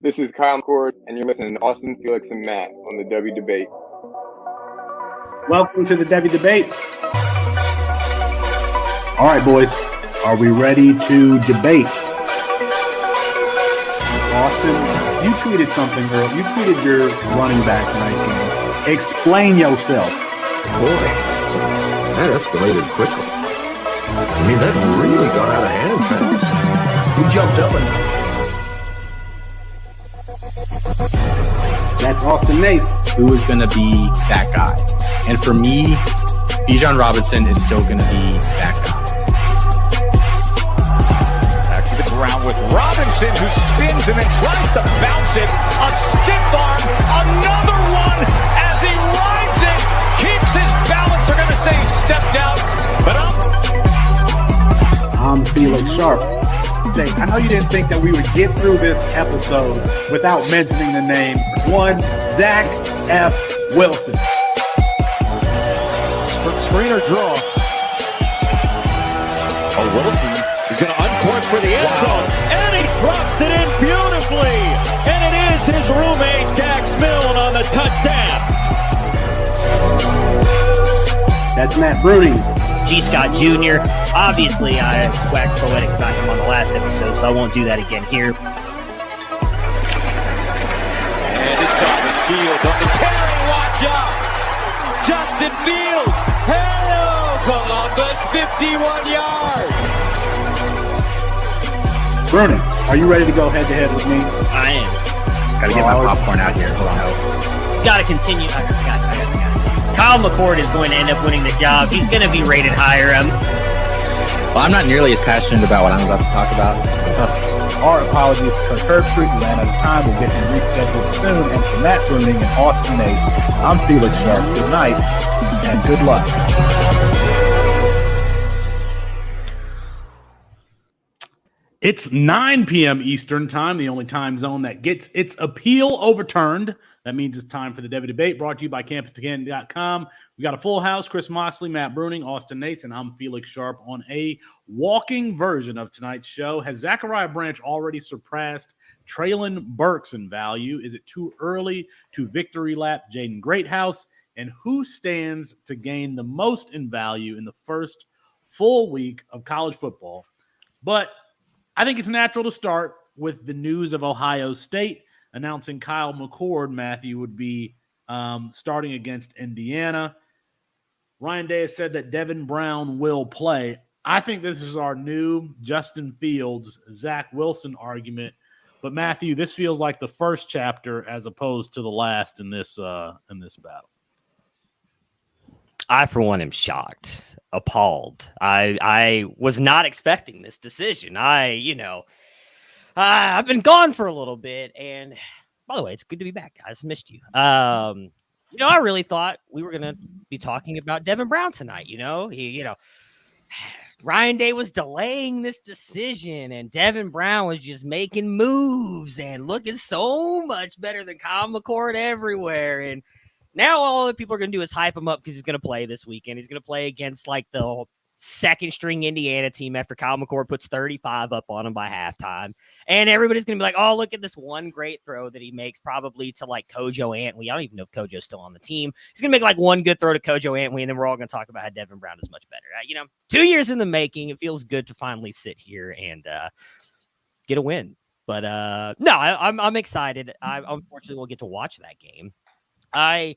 This is Kyle McCord, and you're listening to Austin, Felix, and Matt on the Devy Debate. Welcome to the Devy Debate. All right, boys. Are we ready to debate? Austin, you tweeted something earlier. You tweeted your running back rankings. Explain yourself. Boy, that escalated quickly. I mean, that really got out of hand fast. Who jumped up and... That's Austin Nace. Who is going to be that guy? And for me, Bijan Robinson is still going to be that guy. Back to the ground with Robinson, who spins and then tries to bounce it. A stiff arm, another one as he rides it, keeps his balance. They're going to say stepped out, but I'm Felix Sharp. I know you didn't think that we would get through this episode without mentioning the name one Zach F. Wilson. Screener draw. Oh, Wilson is going to uncork for the end zone, and he drops it in beautifully. And it is his roommate Dax Milne on the touchdown. That's Matt Bruning. G. Scott Jr. Obviously, I waxed poetic about him on the last episode, so I won't do that again here. And this time it's Fields on the carry. Watch out! Justin Fields! Hello, Columbus! 51 yards! Bruning, are you ready to go head-to-head with me? I am. Got to get my popcorn out here. Hold on. Got to continue. I got it. Kyle McCord is going to end up winning the job. He's going to be rated higher. Well, I'm not nearly as passionate about what I'm about to talk about. Our apologies for Herbstreit. We ran out of time. We'll get him rescheduled soon. And for Matt Bruning and Austin Nace, I'm Felix Sharp. Good night and good luck. It's 9 p.m. Eastern time, the only time zone that gets its appeal overturned. That means it's time for the Devy Debate, brought to you by CampusToCanton.com. We got a full house: Chris Moxley, Matt Bruning, Austin Nace, and I'm Felix Sharp on a walking version of tonight's show. Has Zachariah Branch already surpassed Treylon Burks in value? Is it too early to victory lap Jaden Greathouse? And who stands to gain the most in value in the first full week of college football? But I think it's natural to start with the news of Ohio State announcing Kyle McCord, Matthew, would be starting against Indiana. Ryan Day has said that Devin Brown will play. I think this is our new Justin Fields, Zach Wilson argument. But, Matthew, this feels like the first chapter as opposed to the last in this battle. I, for one, am shocked, appalled. I was not expecting this decision. I've been gone for a little bit, and by the way, it's good to be back, guys. Missed you. I really thought we were gonna be talking about Devin Brown tonight. Ryan Day was delaying this decision, and Devin Brown was just making moves and looking so much better than Kyle McCord everywhere. And now all the people are going to do is hype him up because he's going to play this weekend. He's going to play against like the second-string Indiana team after Kyle McCord puts 35 up on him by halftime. And everybody's going to be like, oh, look at this one great throw that he makes probably to like Kojo Antwi. I don't even know if Kojo's still on the team. He's going to make like one good throw to Kojo Antwi, and then we're all going to talk about how Devin Brown is much better. 2 years in the making. It feels good to finally sit here and get a win. But no, I'm excited. I unfortunately will get to watch that game. I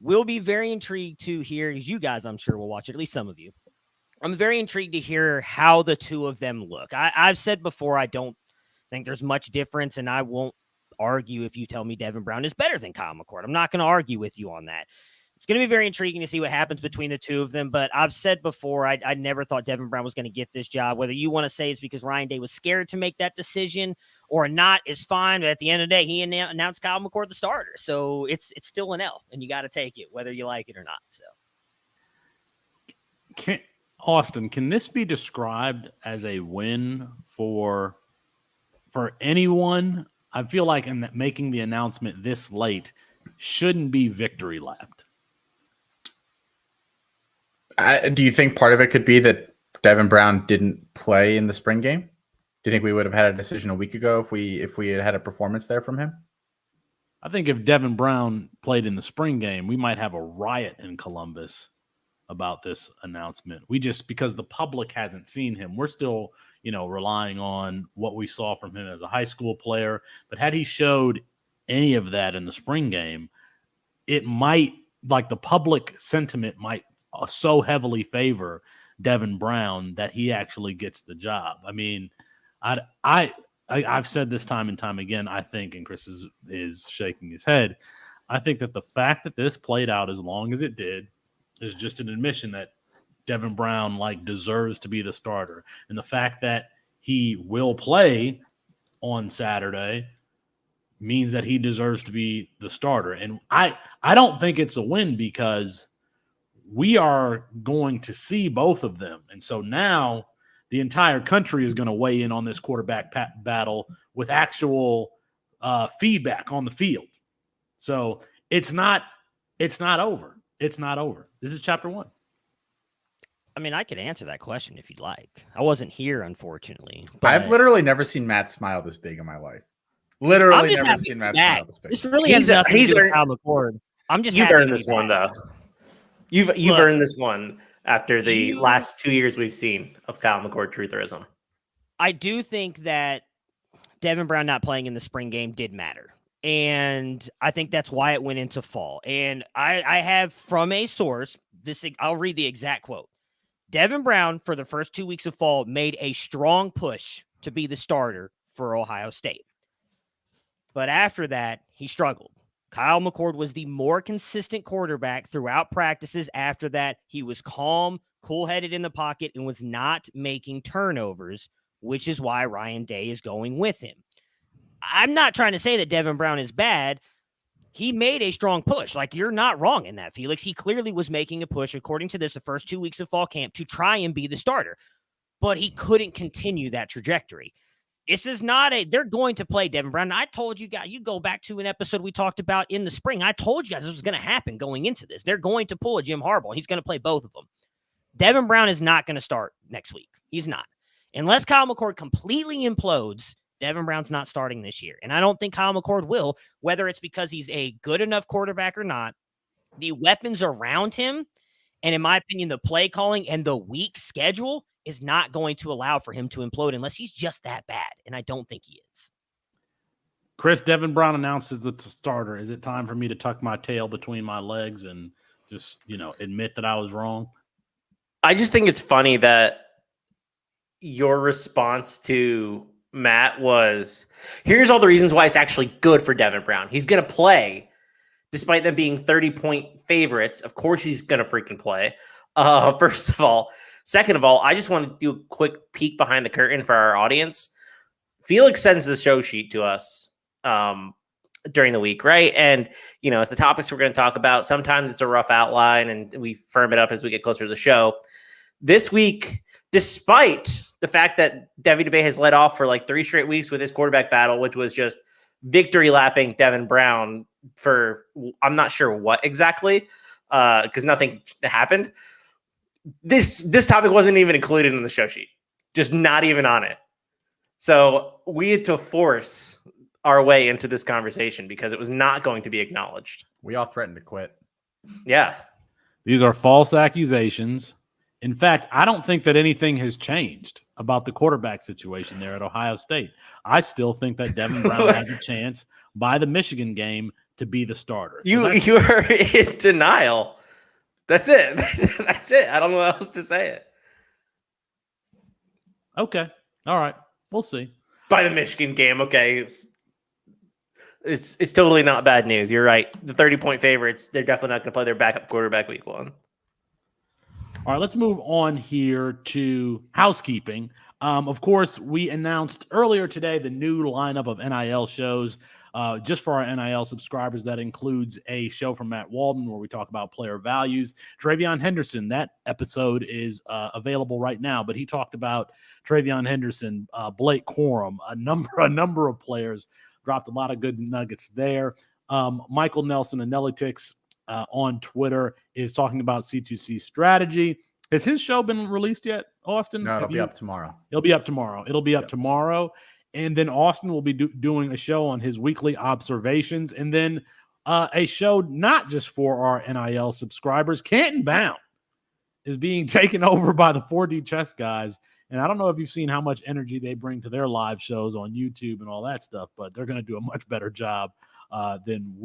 will be very intrigued to hear, as you guys, I'm sure, will watch it, at least some of you. I'm very intrigued to hear how the two of them look. I've said before, I don't think there's much difference, and I won't argue if you tell me Devin Brown is better than Kyle McCord. I'm not going to argue with you on that. It's going to be very intriguing to see what happens between the two of them, but I've said before, I never thought Devin Brown was going to get this job. Whether you want to say it's because Ryan Day was scared to make that decision or not is fine, but at the end of the day, he announced Kyle McCord the starter, so it's still an L, and you got to take it, whether you like it or not. So, Austin, can this be described as a win for anyone? I feel like in making the announcement this late shouldn't be victory lapped. Do you think part of it could be that Devin Brown didn't play in the spring game? Do you think we would have had a decision a week ago if we had had a performance there from him? I think if Devin Brown played in the spring game, we might have a riot in Columbus about this announcement. Because the public hasn't seen him, we're still, relying on what we saw from him as a high school player. But had he showed any of that in the spring game, it might, the public sentiment might so heavily favor Devin Brown that he actually gets the job. I mean, I've said this time and time again, I think, and Chris is shaking his head, I think that the fact that this played out as long as it did is just an admission that Devin Brown deserves to be the starter. And the fact that he will play on Saturday means that he deserves to be the starter. And I don't think it's a win because we are going to see both of them. And so now the entire country is going to weigh in on this quarterback battle with actual feedback on the field. So it's not over. It's not over. This is chapter 1. I mean, I could answer that question if you'd like. I wasn't here, unfortunately. But I've literally never seen Matt smile this big in my life. Literally never seen Matt smile this big. This really has nothing to do with Kyle McCord. You've earned this one, though. You've earned this one after the last 2 years we've seen of Kyle McCord trutherism. I do think that Devin Brown not playing in the spring game did matter. And I think that's why it went into fall. And I have from a source, I'll read the exact quote. Devin Brown, for the first 2 weeks of fall, made a strong push to be the starter for Ohio State. But after that, he struggled. Kyle McCord was the more consistent quarterback throughout practices. After that, he was calm, cool-headed in the pocket, and was not making turnovers, which is why Ryan Day is going with him. I'm not trying to say that Devin Brown is bad. He made a strong push. You're not wrong in that, Felix. He clearly was making a push, according to this, the first 2 weeks of fall camp to try and be the starter. But he couldn't continue that trajectory. This is not they're going to play Devin Brown. I told you guys, you go back to an episode we talked about in the spring. I told you guys this was going to happen going into this. They're going to pull a Jim Harbaugh. He's going to play both of them. Devin Brown is not going to start next week. He's not. Unless Kyle McCord completely implodes, Devin Brown's not starting this year. And I don't think Kyle McCord will, whether it's because he's a good enough quarterback or not. The weapons around him, and in my opinion, the play calling and the weak schedule is not going to allow for him to implode unless he's just that bad. And I don't think he is. Chris, Devin Brown announces the starter. Is it time for me to tuck my tail between my legs and just, admit that I was wrong? I just think it's funny that your response to Matt was, here's all the reasons why it's actually good for Devin Brown. He's going to play despite them being 30-point favorites. Of course he's going to freaking play. First of all. Second of all, I just want to do a quick peek behind the curtain for our audience. Felix sends the show sheet to us during the week, right? And, it's the topics we're going to talk about. Sometimes it's a rough outline and we firm it up as we get closer to the show. This week, despite the fact that Devy Debate has led off for 3 straight weeks with his quarterback battle, which was just victory lapping Devin Brown for I'm not sure what exactly, because nothing happened. This topic wasn't even included in the show sheet, just not even on it. So we had to force our way into this conversation because it was not going to be acknowledged. We all threatened to quit. Yeah. These are false accusations. In fact, I don't think that anything has changed about the quarterback situation there at Ohio State. I still think that Devin Brown has a chance by the Michigan game to be the starter. So you are in denial. That's it. That's it. I don't know how else to say it. Okay. All right. We'll see. By the Michigan game, okay. It's totally not bad news. You're right. The 30-point favorites, they're definitely not going to play their backup quarterback week 1. All right, let's move on here to housekeeping. Of course, we announced earlier today the new lineup of NIL shows. Just for our NIL subscribers, that includes a show from Matt Walden where we talk about player values. Travion Henderson, that episode is available right now, but he talked about Travion Henderson, Blake Corum, a number of players, dropped a lot of good nuggets there. Michael Nelson and Nellytix on Twitter is talking about C2C strategy. Has his show been released yet, Austin? No, it'll be up tomorrow. It'll be up tomorrow. Tomorrow. And then Austin will be doing a show on his weekly observations. And then a show not just for our NIL subscribers. Canton Bound is being taken over by the 4D chess guys. And I don't know if you've seen how much energy they bring to their live shows on YouTube and all that stuff, but they're going to do a much better job than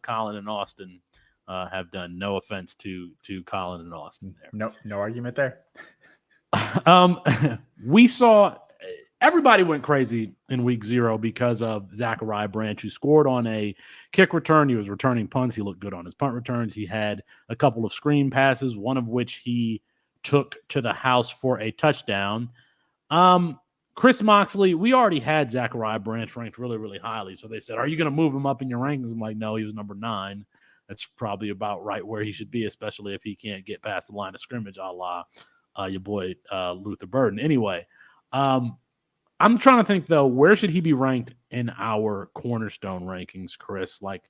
Colin and Austin have done. No offense to Colin and Austin there. No argument there. We saw everybody went crazy in week 0 because of Zachariah Branch, who scored on a kick return. He was returning punts. He looked good on his punt returns. He had a couple of screen passes, one of which he took to the house for a touchdown. Chris Moxley, we already had Zachariah Branch ranked really, really highly. So they said, are you going to move him up in your rankings? I'm like, no, he was number 9. That's probably about right where he should be, especially if he can't get past the line of scrimmage, a la your boy Luther Burden. Anyway, I'm trying to think, though, where should he be ranked in our cornerstone rankings, Chris? Like,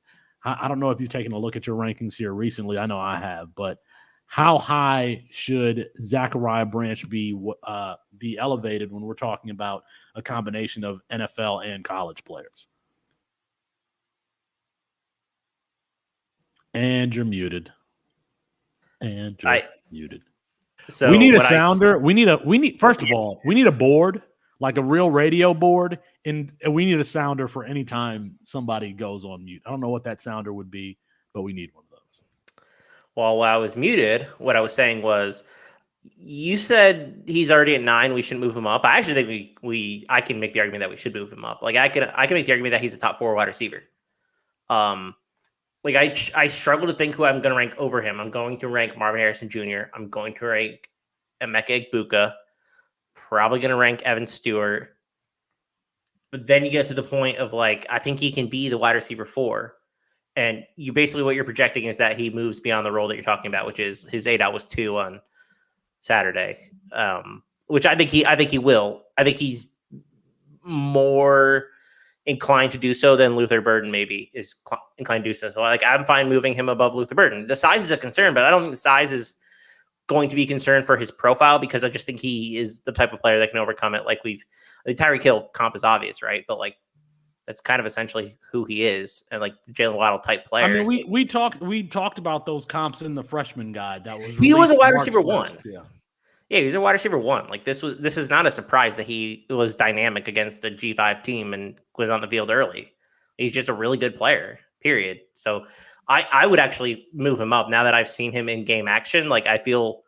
I don't know if you've taken a look at your rankings here recently. I know I have, but how high should Zachariah Branch be elevated when we're talking about a combination of NFL and college players? And you're muted. Muted. So we need a sounder. First of all, we need a board, like a real radio board, and we need a sounder for any time somebody goes on mute. I don't know what that sounder would be, but we need one of those. Well, while I was muted, what I was saying was, you said he's already at 9. We shouldn't move him up. I actually think I can make the argument that we should move him up. Like I can make the argument that he's a top 4 wide receiver. Like I struggle to think who I'm going to rank over him. I'm going to rank Marvin Harrison Jr. I'm going to rank Emeka Egbuka. Probably going to rank Evan Stewart. But then you get to the point of like, I think he can be the wide receiver 4. And you basically what you're projecting is that he moves beyond the role that you're talking about, which is his 8 out was 2 on Saturday. Which I think he will. I think he's more inclined to do so than Luther Burden maybe is inclined to do so. So like I'm fine moving him above Luther Burden. The size is a concern, but I don't think the size is going to be concerned for his profile because I just think he is the type of player that can overcome it. Like the Tyreek Hill comp is obvious, right? But like that's kind of essentially who he is, and like the Jalen Waddle type player. I mean, we talked about those comps in the freshman guide. He was a wide receiver 1. Yeah, he was a wide receiver 1. Like this is not a surprise that he was dynamic against a G5 team and was on the field early. He's just a really good player, period. So I would actually move him up now that I've seen him in game action. Like I feel,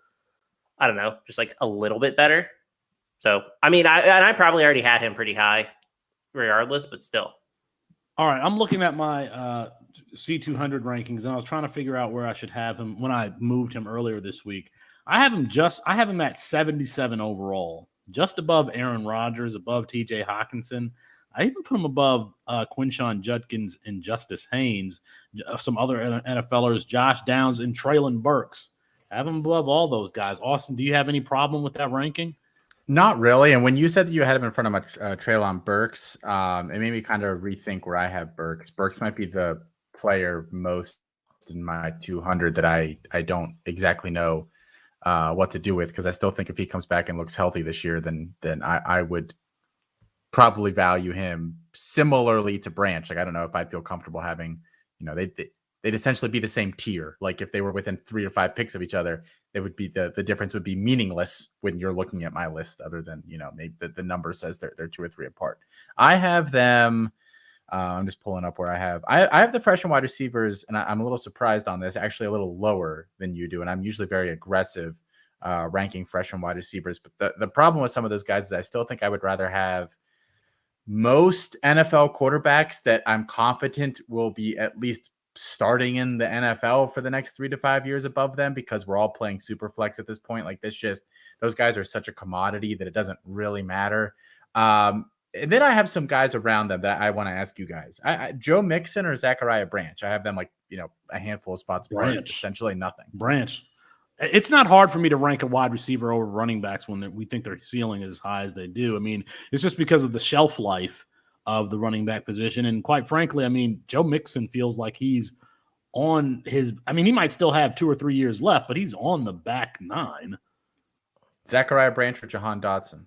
I don't know, just like a little bit better. So, I mean, I probably already had him pretty high regardless, but still. All right. I'm looking at my C200 rankings and I was trying to figure out where I should have him when I moved him earlier this week. I have him at 77 overall, just above Aaron Rodgers, above TJ Hawkinson. I even put him above Quinshon Judkins and Justice Haynes, some other NFLers, Josh Downs and Treylon Burks. I have him above all those guys. Austin, do you have any problem with that ranking? Not really. And when you said that you had him in front of Treylon Burks, it made me kind of rethink where I have Burks. Burks might be the player most in my 200 that I don't exactly know what to do with, because I still think if he comes back and looks healthy this year, then I would probably value him similarly to Branch. Like I don't know if I'd feel comfortable having, they'd essentially be the same tier. Like if they were within 3 or 5 picks of each other, it would be the difference would be meaningless when you're looking at my list, other than maybe the number says they're 2 or 3 apart. I have them. I'm just pulling up where I have the freshman wide receivers, and I'm a little surprised on this, actually a little lower than you do. And I'm usually very aggressive ranking freshman wide receivers. But the problem with some of those guys is I still think I would rather have most NFL quarterbacks that I'm confident will be at least starting in the NFL for the next 3 to 5 years above them, because we're all playing super flex at this point. Like those guys are such a commodity that it doesn't really matter. And then I have some guys around them that I want to ask you guys. Joe Mixon or Zachariah Branch? I have them like, a handful of spots apart, essentially nothing. Branch. It's not hard for me to rank a wide receiver over running backs when we think their ceiling is as high as they do. I mean, it's just because of the shelf life of the running back position. And quite frankly, I mean, Joe Mixon feels like he's on his. I mean, he might still have 2 or 3 years left, but he's on the back nine. Zachariah Branch or Jahan Dotson?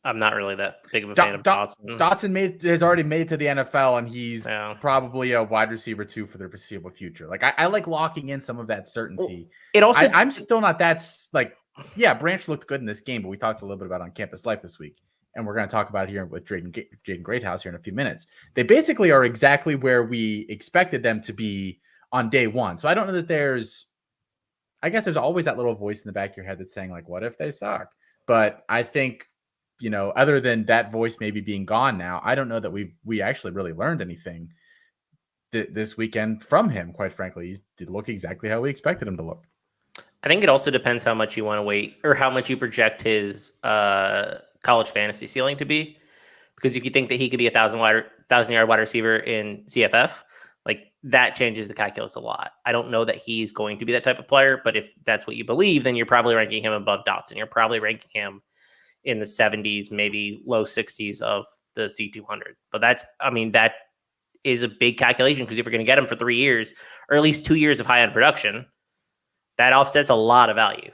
I'm not really that big of a fan of Dotson. Dotson has already made it to the NFL, and he's probably a wide receiver 2 for the foreseeable future. Like I like locking in some of that certainty. It also, I'm still not that like. Yeah, Branch looked good in this game, but we talked a little bit about On Campus Life this week, and we're going to talk about it here with Jaden Greathouse here in a few minutes. They basically are exactly where we expected them to be on day one. So I don't know that I guess there's always that little voice in the back of your head that's saying, like, what if they suck? But I think, other than that voice maybe being gone now, I don't know that we actually really learned anything this weekend from him, quite frankly. He did look exactly how we expected him to look. I think it also depends how much you want to wait or how much you project his college fantasy ceiling to be. Because if you think that he could be 1,000-yard wide receiver in CFF, like that changes the calculus a lot. I don't know that he's going to be that type of player, but if that's what you believe, then you're probably ranking him above Dotson. You're probably ranking him in the 70s, maybe low 60s of the C200. But that is a big calculation because if you're going to get him for 3 years, or at least 2 years of high-end production, that offsets a lot of value.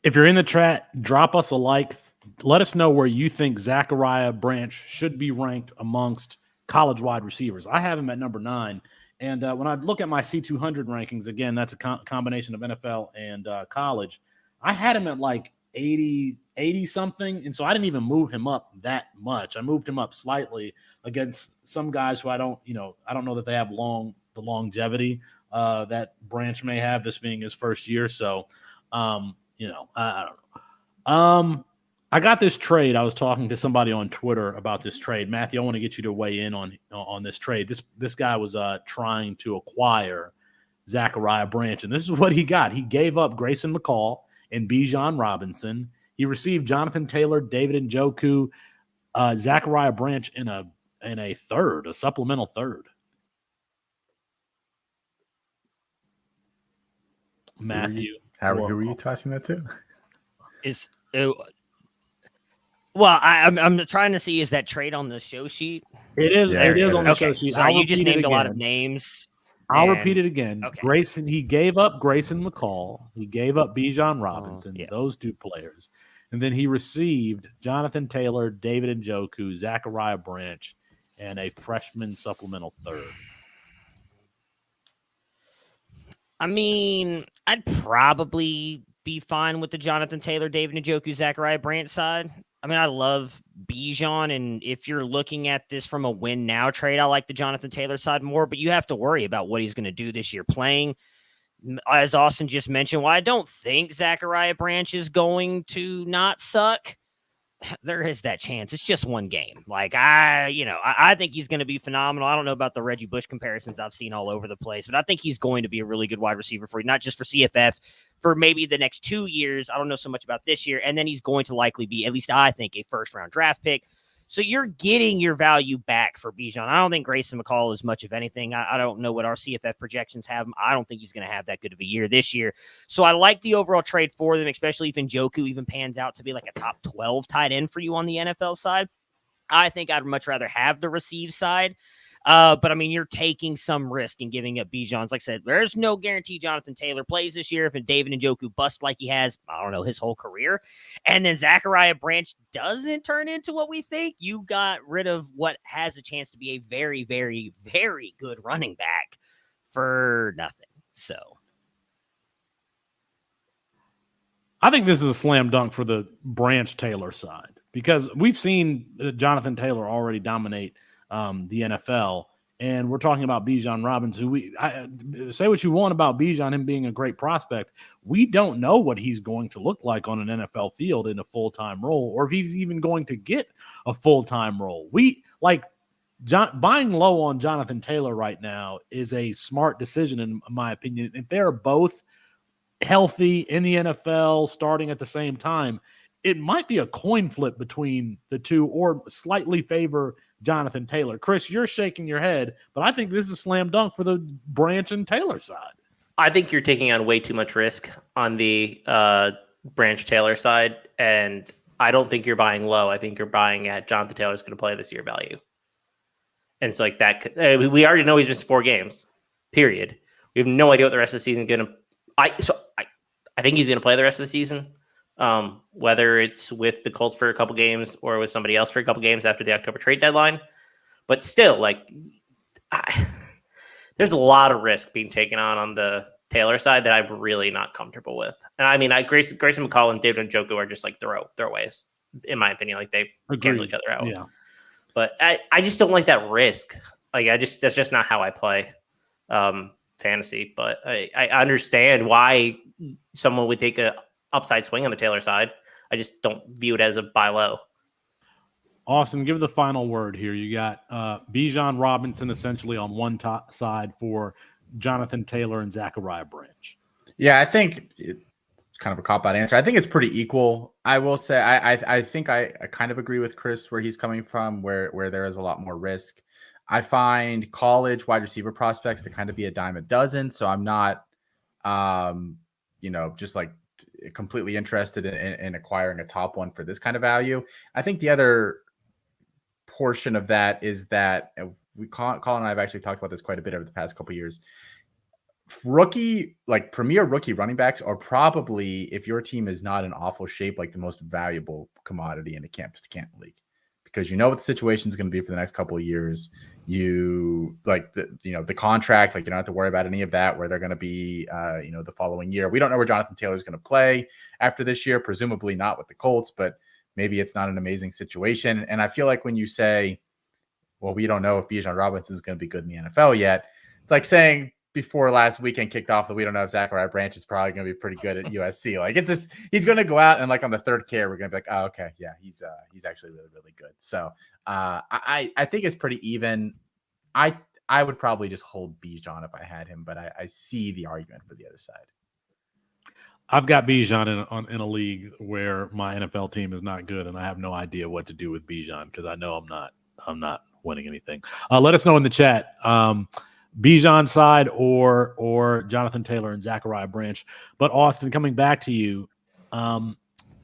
If you're in the chat, drop us a like. Let us know where you think Zachariah Branch should be ranked amongst college wide receivers. I have him at number 9. And when I look at my C200 rankings, again, that's a combination of NFL and college. I had him at like 80 something. And so I didn't even move him up that much. I moved him up slightly against some guys who I don't know that they have the longevity that Branch may have, this being his first year. So, I don't know. I got this trade. I was talking to somebody on Twitter about this trade. Matthew, I want to get you to weigh in on this trade. This guy was trying to acquire Zachariah Branch, and this is what he got. He gave up Grayson McCall and Bijan Robinson. He received Jonathan Taylor, David Njoku, Zachariah Branch in a third, a supplemental third. Matthew, who were you tossing that to? Well, I'm trying to see, is that trade on the show sheet? It is. Yeah, it is on the show sheet. Sorry, you just named a lot of names. I'll repeat it again. Okay. Grayson, he gave up Grayson McCall. He gave up Bijan Robinson, those 2 players. And then he received Jonathan Taylor, David Njoku, Zachariah Branch, and a freshman supplemental third. I mean, I'd probably be fine with the Jonathan Taylor, David Njoku, Zachariah Branch side. I mean, I love Bijan, and if you're looking at this from a win-now trade, I like the Jonathan Taylor side more, but you have to worry about what he's going to do this year playing. As Austin just mentioned, while I don't think Zachariah Branch is going to not suck, there is that chance. It's just one game. Like, I think he's going to be phenomenal. I don't know about the Reggie Bush comparisons I've seen all over the place, but I think he's going to be a really good wide receiver for you, not just for CFF, for maybe the next 2 years. I don't know so much about this year. And then he's going to likely be, at least I think, a first-round draft pick. So you're getting your value back for Bijan. I don't think Grayson McCall is much of anything. I don't know what our CFF projections have him. I don't think he's going to have that good of a year this year. So I like the overall trade for them, especially if Njoku even pans out to be like a top 12 tight end for you on the NFL side. I think I'd much rather have the receive side. But I mean, you're taking some risk in giving up Bijan's. Like I said, there's no guarantee Jonathan Taylor plays this year. If David Njoku busts like he has, I don't know, his whole career, and then Zachariah Branch doesn't turn into what we think, you got rid of what has a chance to be a very, very, very good running back for nothing. So I think this is a slam dunk for the Branch Taylor side because we've seen Jonathan Taylor already dominate the NFL, and we're talking about Bijan Robinson, who say what you want about Bijan, him being a great prospect. We don't know what he's going to look like on an NFL field in a full-time role, or if he's even going to get a full-time role. Buying low on Jonathan Taylor right now is a smart decision, in my opinion. If they're both healthy in the NFL starting at the same time, it might be a coin flip between the two or slightly favor Jonathan Taylor. Chris, you're shaking your head, but I think this is a slam dunk for the Branch and Taylor side. I think you're taking on way too much risk on the Branch Taylor side, and I don't think you're buying low. I think you're buying at Jonathan Taylor's going to play this year value. And so like that, we already know he's missed 4 games, period. We have no idea what the rest of the season is going to. I think he's going to play the rest of the season, whether it's with the Colts for a couple games or with somebody else for a couple games after the October trade deadline. But still, like, there's a lot of risk being taken on the Taylor side that I'm really not comfortable with. And I mean, Grayson McCall and David Njoku are just like throwaways, in my opinion. Like they cancel each other out. Yeah. But I just don't like that risk. Like that's just not how I play fantasy. But I understand why someone would take a upside swing on the Taylor side. I just don't view it as a buy low. Austin, give the final word here. You got Bijan Robinson essentially on one side for Jonathan Taylor and Zachariah Branch. Yeah, I think it's kind of a cop-out answer. I think it's pretty equal. I will say I think I kind of agree with Chris where he's coming from, where there is a lot more risk. I find college wide receiver prospects to kind of be a dime a dozen, so I'm not, just like completely interested in acquiring a top one for this kind of value. I think the other portion of that is that Colin and I have actually talked about this quite a bit over the past couple of years. Premier rookie running backs are probably, if your team is not in awful shape, like the most valuable commodity in a campus-to-camp league, because you know what the situation is going to be for the next couple of years. You like the contract, like you don't have to worry about any of that, where they're going to be, the following year. We don't know where Jonathan Taylor is going to play after this year, presumably not with the Colts, but maybe it's not an amazing situation. And I feel like when you say, well, we don't know if Bijan Robinson is going to be good in the NFL yet, it's like saying before last weekend kicked off that we don't know if Zachariah Branch is probably going to be pretty good at USC. Like it's just, he's going to go out and like on the third carry, we're going to be like, oh, okay, yeah, he's actually really, really good. So I think it's pretty even. I would probably just hold Bijan if I had him, but I see the argument for the other side. I've got Bijan in a league where my NFL team is not good, and I have no idea what to do with Bijan because I know I'm not winning anything. Let us know in the chat. Bijan side or Jonathan Taylor and Zachariah Branch. But Austin, coming back to you,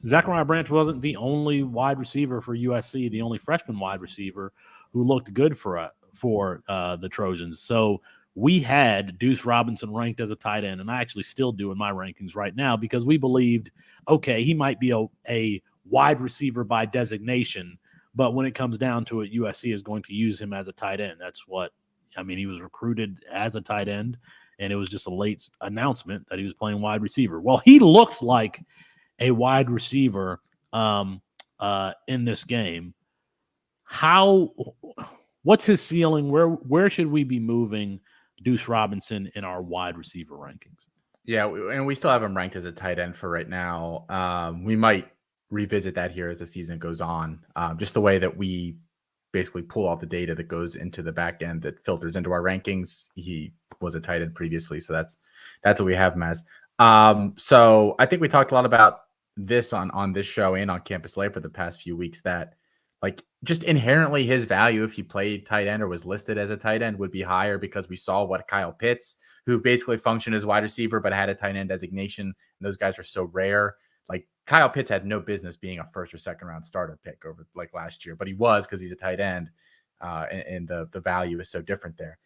Zachariah Branch wasn't the only wide receiver for USC, the only freshman wide receiver who looked good for the Trojans. So we had Deuce Robinson ranked as a tight end, and I actually still do in my rankings right now because we believed, okay, he might be a wide receiver by designation, but when it comes down to it, USC is going to use him as a tight end. That's what he was recruited as a tight end, and it was just a late announcement that he was playing wide receiver. Well, he looked like a wide receiver in this game. What's his ceiling? Where should we be moving Deuce Robinson in our wide receiver rankings? Yeah, and we still have him ranked as a tight end for right now. We might revisit that here as the season goes on. Just the way that we basically pull all the data that goes into the back end that filters into our rankings. He was a tight end previously, so that's what we have him as. So I think we talked a lot about this on this show and on Campus Live for the past few weeks, that like just inherently his value if he played tight end or was listed as a tight end would be higher because we saw what Kyle Pitts, who basically functioned as wide receiver but had a tight end designation, and those guys are so rare. Like Kyle Pitts had no business being a first or second round starter pick over like last year, but he was because he's a tight end, and the value is so different there.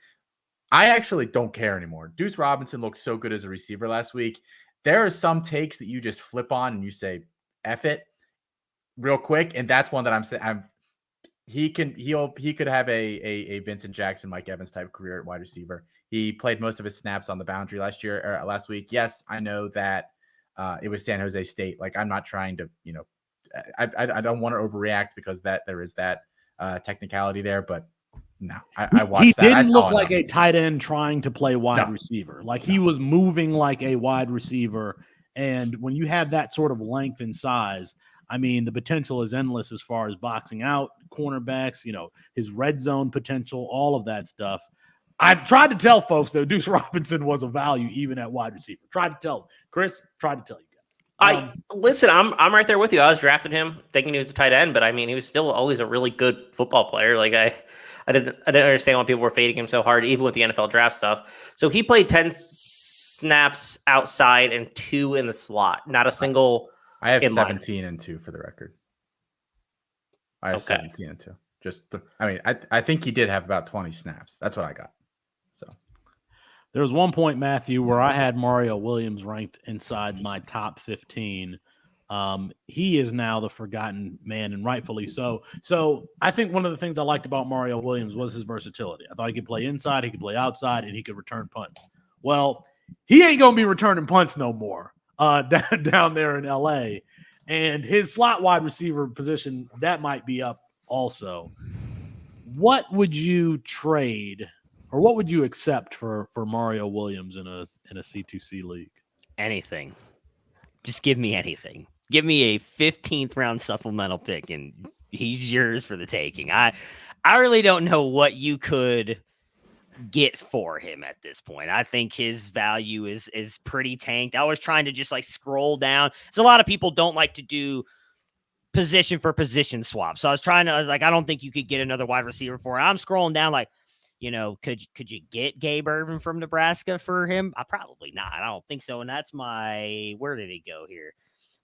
I actually don't care anymore. Deuce Robinson looked so good as a receiver last week. There are some takes that you just flip on and you say, F it real quick. And that's one that I'm saying he could have a Vincent Jackson, Mike Evans type career at wide receiver. He played most of his snaps on the boundary last week. Yes, I know that it was San Jose State. Like I'm not trying to, I don't want to overreact because there is that technicality there, but no, I watched that. He didn't look like a tight end trying to play wide receiver. Like he was moving like a wide receiver. And when you have that sort of length and size, I mean, the potential is endless as far as boxing out cornerbacks, his red zone potential, all of that stuff. I've tried to tell folks that Deuce Robinson was a value even at wide receiver. Tried to tell them. Chris, tried to tell you guys. Listen, I'm right there with you. I was drafting him thinking he was a tight end, but I mean, he was still always a really good football player. Like I didn't understand why people were fading him so hard, even with the NFL draft stuff. So he played 10 snaps outside and 2 in the slot. Not a single. I have 17 and 2 for the record. I have 17 and 2. I think he did have about 20 snaps. That's what I got. So there was one point, Matthew, where I had Mario Williams ranked inside my top 15. He is now the forgotten man, and rightfully so. So I think one of the things I liked about Mario Williams was his versatility. I thought he could play inside, he could play outside, and he could return punts. Well, he ain't going to be returning punts no more down there in L.A., and his slot wide receiver position, that might be up also. What would you trade or what would you accept for Mario Williams in a C2C league? Anything. Just give me anything. Give me a 15th round supplemental pick, and he's yours for the taking. I really don't know what you could get for him at this point. I think his value is pretty tanked. I was trying to just like scroll down. So a lot of people don't like to do position for position swap. So I was like, I don't think you could get another wide receiver for it. I'm scrolling down like, could you get Gabe Ervin from Nebraska for him? Probably not. I don't think so. And that's where did he go here?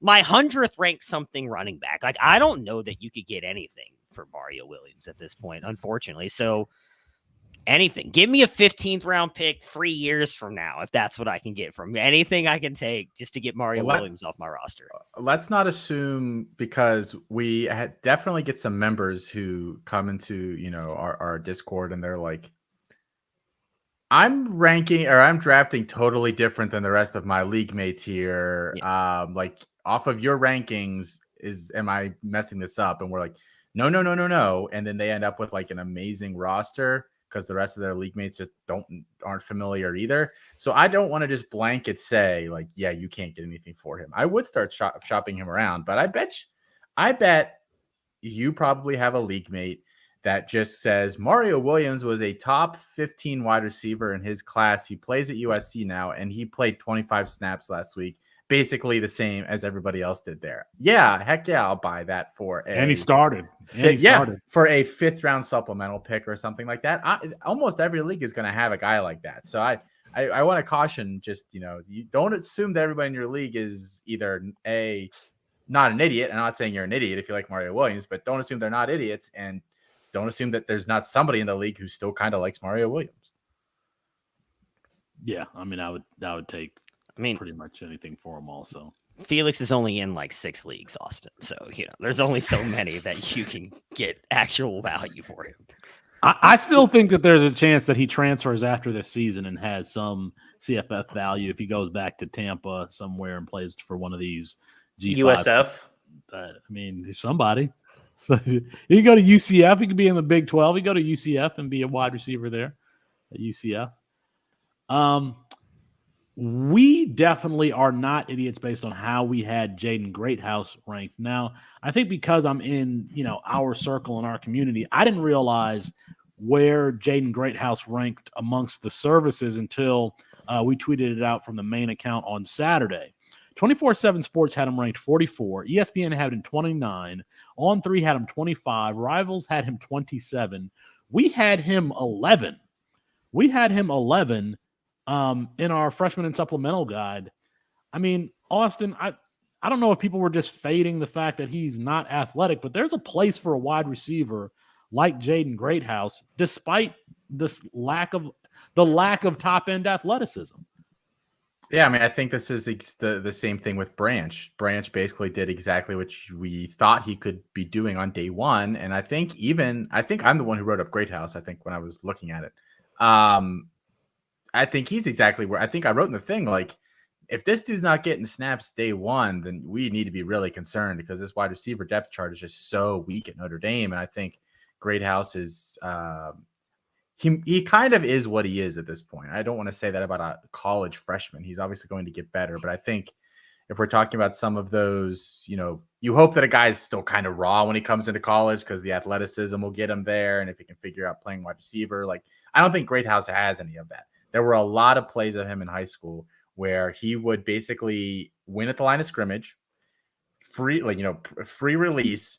My 100th ranked something running back. Like, I don't know that you could get anything for Mario Williams at this point, unfortunately. So anything. Give me a 15th round pick 3 years from now, if that's what I can get from anything I can take just to get Mario Williams off my roster. Let's not assume, because we definitely get some members who come into, our Discord and they're like, I'm drafting totally different than the rest of my league mates here. Yeah. Like off of your rankings, am I messing this up? And we're like, no. And then they end up with like an amazing roster because the rest of their league mates just aren't familiar either. So I don't want to just blanket say like, yeah, you can't get anything for him. I would start shopping him around, but I bet you probably have a league mate that just says Mario Williams was a top 15 wide receiver in his class. He plays at USC now, and he played 25 snaps last week, basically the same as everybody else did there. Yeah, heck yeah, I'll buy that for and he started. For a 5th round supplemental pick or something like that. Almost every league is going to have a guy like that. So I want to caution, just you don't assume that everybody in your league is either not an idiot. I'm not saying you're an idiot if you like Mario Williams, but don't assume they're not idiots, and don't assume that there's not somebody in the league who still kind of likes Mario Williams. Yeah, I would take pretty much anything for him also. Felix is only in like 6 leagues, Austin. So, there's only so many that you can get actual value for him. I still think that there's a chance that he transfers after this season and has some CFF value if he goes back to Tampa somewhere and plays for one of these G5. USF. Somebody. So you can go to UCF. He could be in the Big 12. You go to UCF and be a wide receiver there at UCF. We definitely are not idiots based on how we had Jaden Greathouse ranked. Now, I think because I'm in, our circle and our community, I didn't realize where Jaden Greathouse ranked amongst the services until we tweeted it out from the main account on Saturday. 24/7 Sports had him ranked 44. ESPN had him 29. On3 had him 25. Rivals had him 27. We had him 11. In our freshman and supplemental guide. Austin, I don't know if people were just fading the fact that he's not athletic, but there's a place for a wide receiver like Jaden Greathouse, despite this lack of top-end athleticism. Yeah, I think this is the same thing with Branch. Branch basically did exactly what we thought he could be doing on day one, and I think I'm the one who wrote up Greathouse, I think, when I was looking at it. I think he's exactly where I think I wrote in the thing, like, if this dude's not getting snaps day one, then we need to be really concerned because this wide receiver depth chart is just so weak at Notre Dame. And I think Greathouse is he kind of is what he is at this point. I don't want to say that about a college freshman. He's obviously going to get better, but I think if we're talking about some of those, you hope that a guy's still kind of raw when he comes into college because the athleticism will get him there. And if he can figure out playing wide receiver, like, I don't think Greathouse has any of that. There were a lot of plays of him in high school where he would basically win at the line of scrimmage, free release.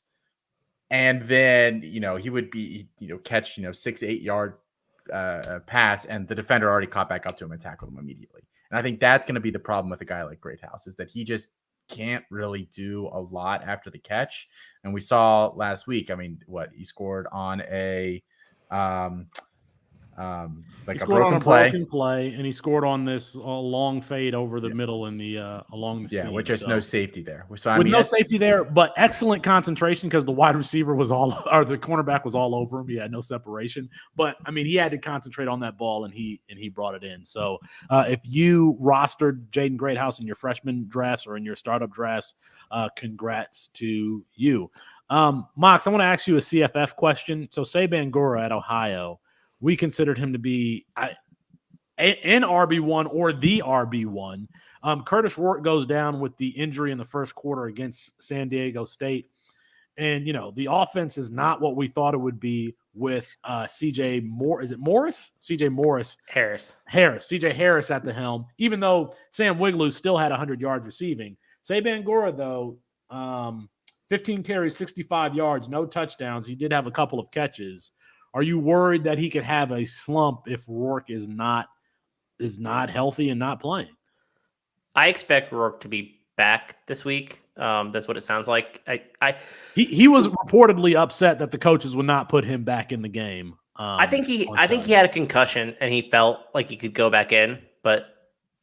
And then, he would be, catch, 6-8 yard pass, and the defender already caught back up to him and tackled him immediately. And I think that's going to be the problem with a guy like Greathouse, is that he just can't really do a lot after the catch. And we saw last week, I mean, he scored on a like a broken play, and he scored on this long fade over the middle in the along the seam. Which is no safety there. So no safety there, but excellent concentration because the wide receiver was the cornerback was all over him. He had no separation, but I mean, he had to concentrate on that ball, and he brought it in. So if you rostered Jaden Greathouse in your freshman drafts or in your startup drafts, congrats to you. Mox, I want to ask you a CFF question. So Say Bangura at Ohio, we considered him to be an RB1 or the RB1. Curtis Rourke goes down with the injury in the first quarter against San Diego State. And, the offense is not what we thought it would be with CJ Moore. Is it Morris? CJ Morris. Harris. CJ Harris at the helm, even though Sam Wigloo still had 100 yards receiving. Say Bangura, though, 15 carries, 65 yards, no touchdowns. He did have a couple of catches. Are you worried that he could have a slump if Rourke is not healthy and not playing? I expect Rourke to be back this week. That's what it sounds like. He was reportedly upset that the coaches would not put him back in the game. I think he had a concussion and he felt like he could go back in,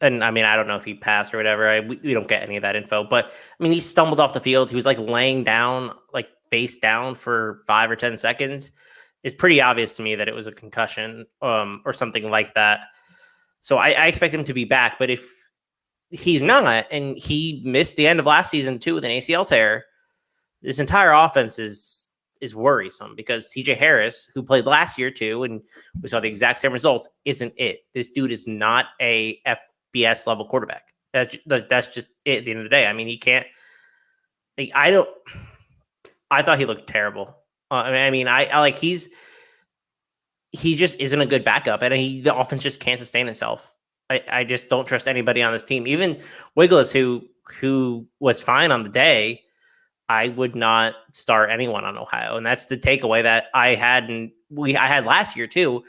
and I mean, I don't know if he passed or whatever. We don't get any of that info, but I mean, he stumbled off the field. He was like laying down, like face down for 5 or 10 seconds. It's pretty obvious to me that it was a concussion or something like that. So I expect him to be back. But if he's not, and he missed the end of last season too with an ACL tear, this entire offense is worrisome because CJ Harris, who played last year too, and we saw the exact same results, isn't it. This dude is not a FBS level quarterback. That's just it at the end of the day. I mean, he can't. I thought he looked terrible. He just isn't a good backup, and the offense just can't sustain itself. I just don't trust anybody on this team. Even Wiggles, who was fine on the day, I would not start anyone on Ohio, and that's the takeaway that I had last year too.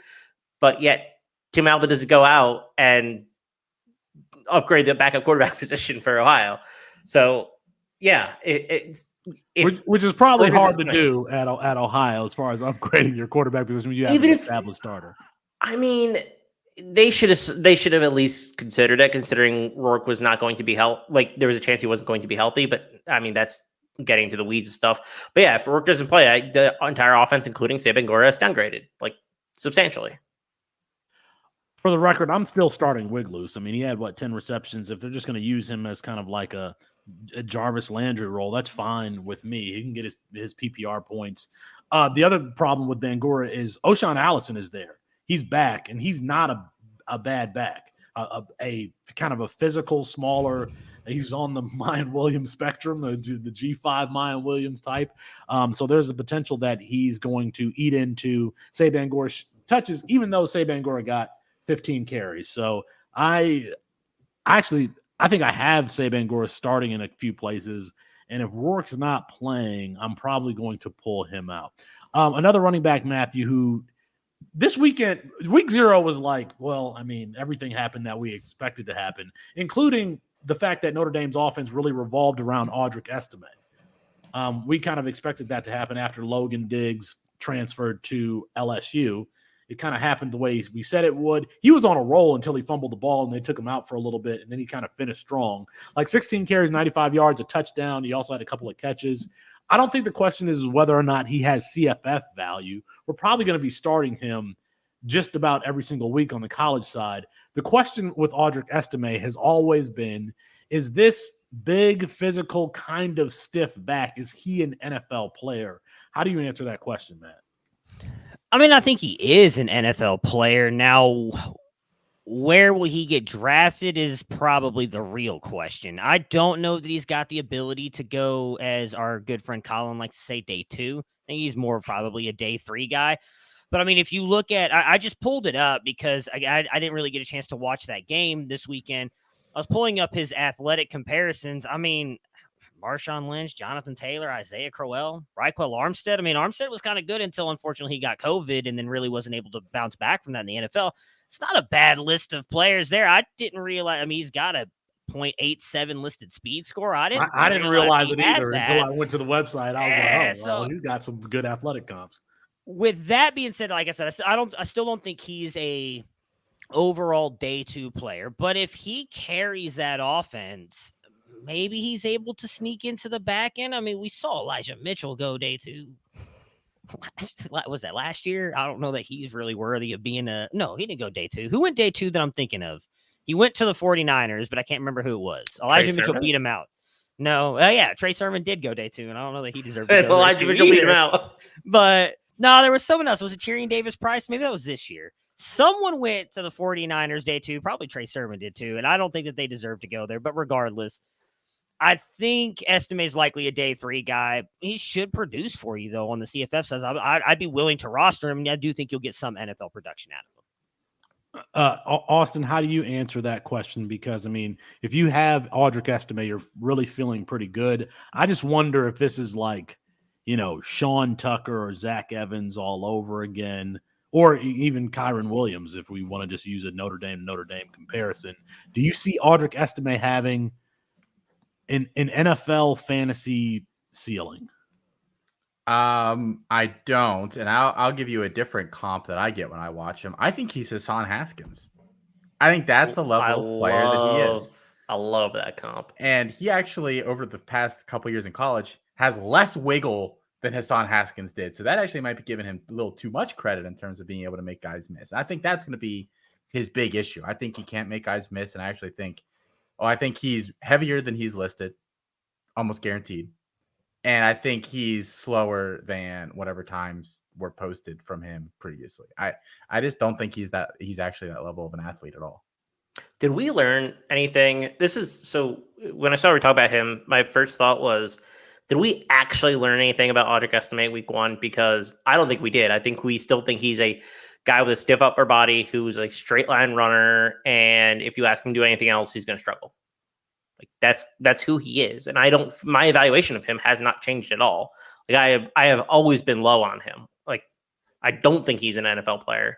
But yet, Tim Alba doesn't go out and upgrade the backup quarterback position for Ohio. So yeah, which is probably hard to do at Ohio as far as upgrading your quarterback position when you have an established starter. I mean, they should have at least considered it, considering Rourke was not going to be healthy. Like, there was a chance he wasn't going to be healthy, but I mean, that's getting to the weeds of stuff. But yeah, if Rourke doesn't play, the entire offense, including Say Bangura, is downgraded, like, substantially. For the record, I'm still starting Wigloo. I mean, he had 10 receptions. If they're just going to use him as kind of like a Jarvis Landry role, that's fine with me. He can get his PPR points. The other problem with Bangura is O'Shawn Allison is there. He's back, and he's not a bad back. A kind of a physical, smaller. He's on the Mayan Williams spectrum, the G5 Mayan Williams type. So there's a potential that he's going to eat into Say Bangura's touches, even though Say Bangura got 15 carries. So I think I have Say Bangura starting in a few places, and if Rourke's not playing, I'm probably going to pull him out. Another running back, Matthew, who this weekend, week 0 was like, well, I mean, everything happened that we expected to happen, including the fact that Notre Dame's offense really revolved around Audric Estime. We kind of expected that to happen after Logan Diggs transferred to LSU. It kind of happened the way we said it would. He was on a roll until he fumbled the ball, and they took him out for a little bit, and then he kind of finished strong. Like 16 carries, 95 yards, a touchdown. He also had a couple of catches. I don't think the question is whether or not he has CFF value. We're probably going to be starting him just about every single week on the college side. The question with Audric Estime has always been, is this big, physical, kind of stiff back, is he an NFL player? How do you answer that question, Matt? I mean, I think he is an NFL player. Now, where will he get drafted is probably the real question. I don't know that he's got the ability to go, as our good friend Colin likes to say, day 2. I think he's more probably a day 3 guy. But, I mean, if you look at – I just pulled it up because I didn't really get a chance to watch that game this weekend. I was pulling up his athletic comparisons. I mean – Marshawn Lynch, Jonathan Taylor, Isaiah Crowell, Raquel Armstead. I mean, Armstead was kind of good until, unfortunately, he got COVID and then really wasn't able to bounce back from that in the NFL. It's not a bad list of players there. I didn't realize – I mean, he's got a .87 listed speed score. I didn't realize he it had either that. until I went to the website. I was Yeah, like, oh, well, he's got some good athletic comps. With that being said, like I said, I still don't think he's a overall day 2 player, but if he carries that offense, maybe he's able to sneak into the back end. I mean, we saw Elijah Mitchell go day 2. Was that last year? I don't know that he's really worthy of being no, he didn't go day 2. Who went day 2 that I'm thinking of? He went to the 49ers, but I can't remember who it was. Elijah Mitchell beat him out. No, yeah, Trey Sermon did go day 2, and I don't know that he deserved to go Elijah Mitchell beat him out. But no, there was someone else. Was it Tyrion Davis-Price? Maybe that was this year. Someone went to the 49ers day 2. Probably Trey Sermon did too, and I don't think that they deserve to go there. But regardless, I think Estime is likely a day 3 guy. He should produce for you, though, on the CFF says. I'd be willing to roster him, and I do think you'll get some NFL production out of him. Austin, how do you answer that question? Because, I mean, if you have Audric Estime, you're really feeling pretty good. I just wonder if this is like, Sean Tucker or Zach Evans all over again, or even Kyron Williams, if we want to just use a Notre Dame comparison. Do you see Audric Estime having an NFL fantasy ceiling? I don't, and I'll give you a different comp that I get when I watch him. I think he's Hassan Haskins. I think that's the level of player that he is. I love that comp. And he actually, over the past couple years in college, has less wiggle than Hassan Haskins did. So that actually might be giving him a little too much credit in terms of being able to make guys miss. And I think that's going to be his big issue. I think he can't make guys miss, and I actually think, I think he's heavier than he's listed, almost guaranteed. And I think he's slower than whatever times were posted from him previously. I just don't think he's actually that level of an athlete at all. Did we learn anything? So when I saw we talk about him, my first thought was, did we actually learn anything about Audric Estime week 1? Because I don't think we did. I think we still think he's a guy with a stiff upper body who's a straight line runner. And if you ask him to do anything else, he's going to struggle. Like that's who he is. And my evaluation of him has not changed at all. Like I have always been low on him. Like, I don't think he's an NFL player.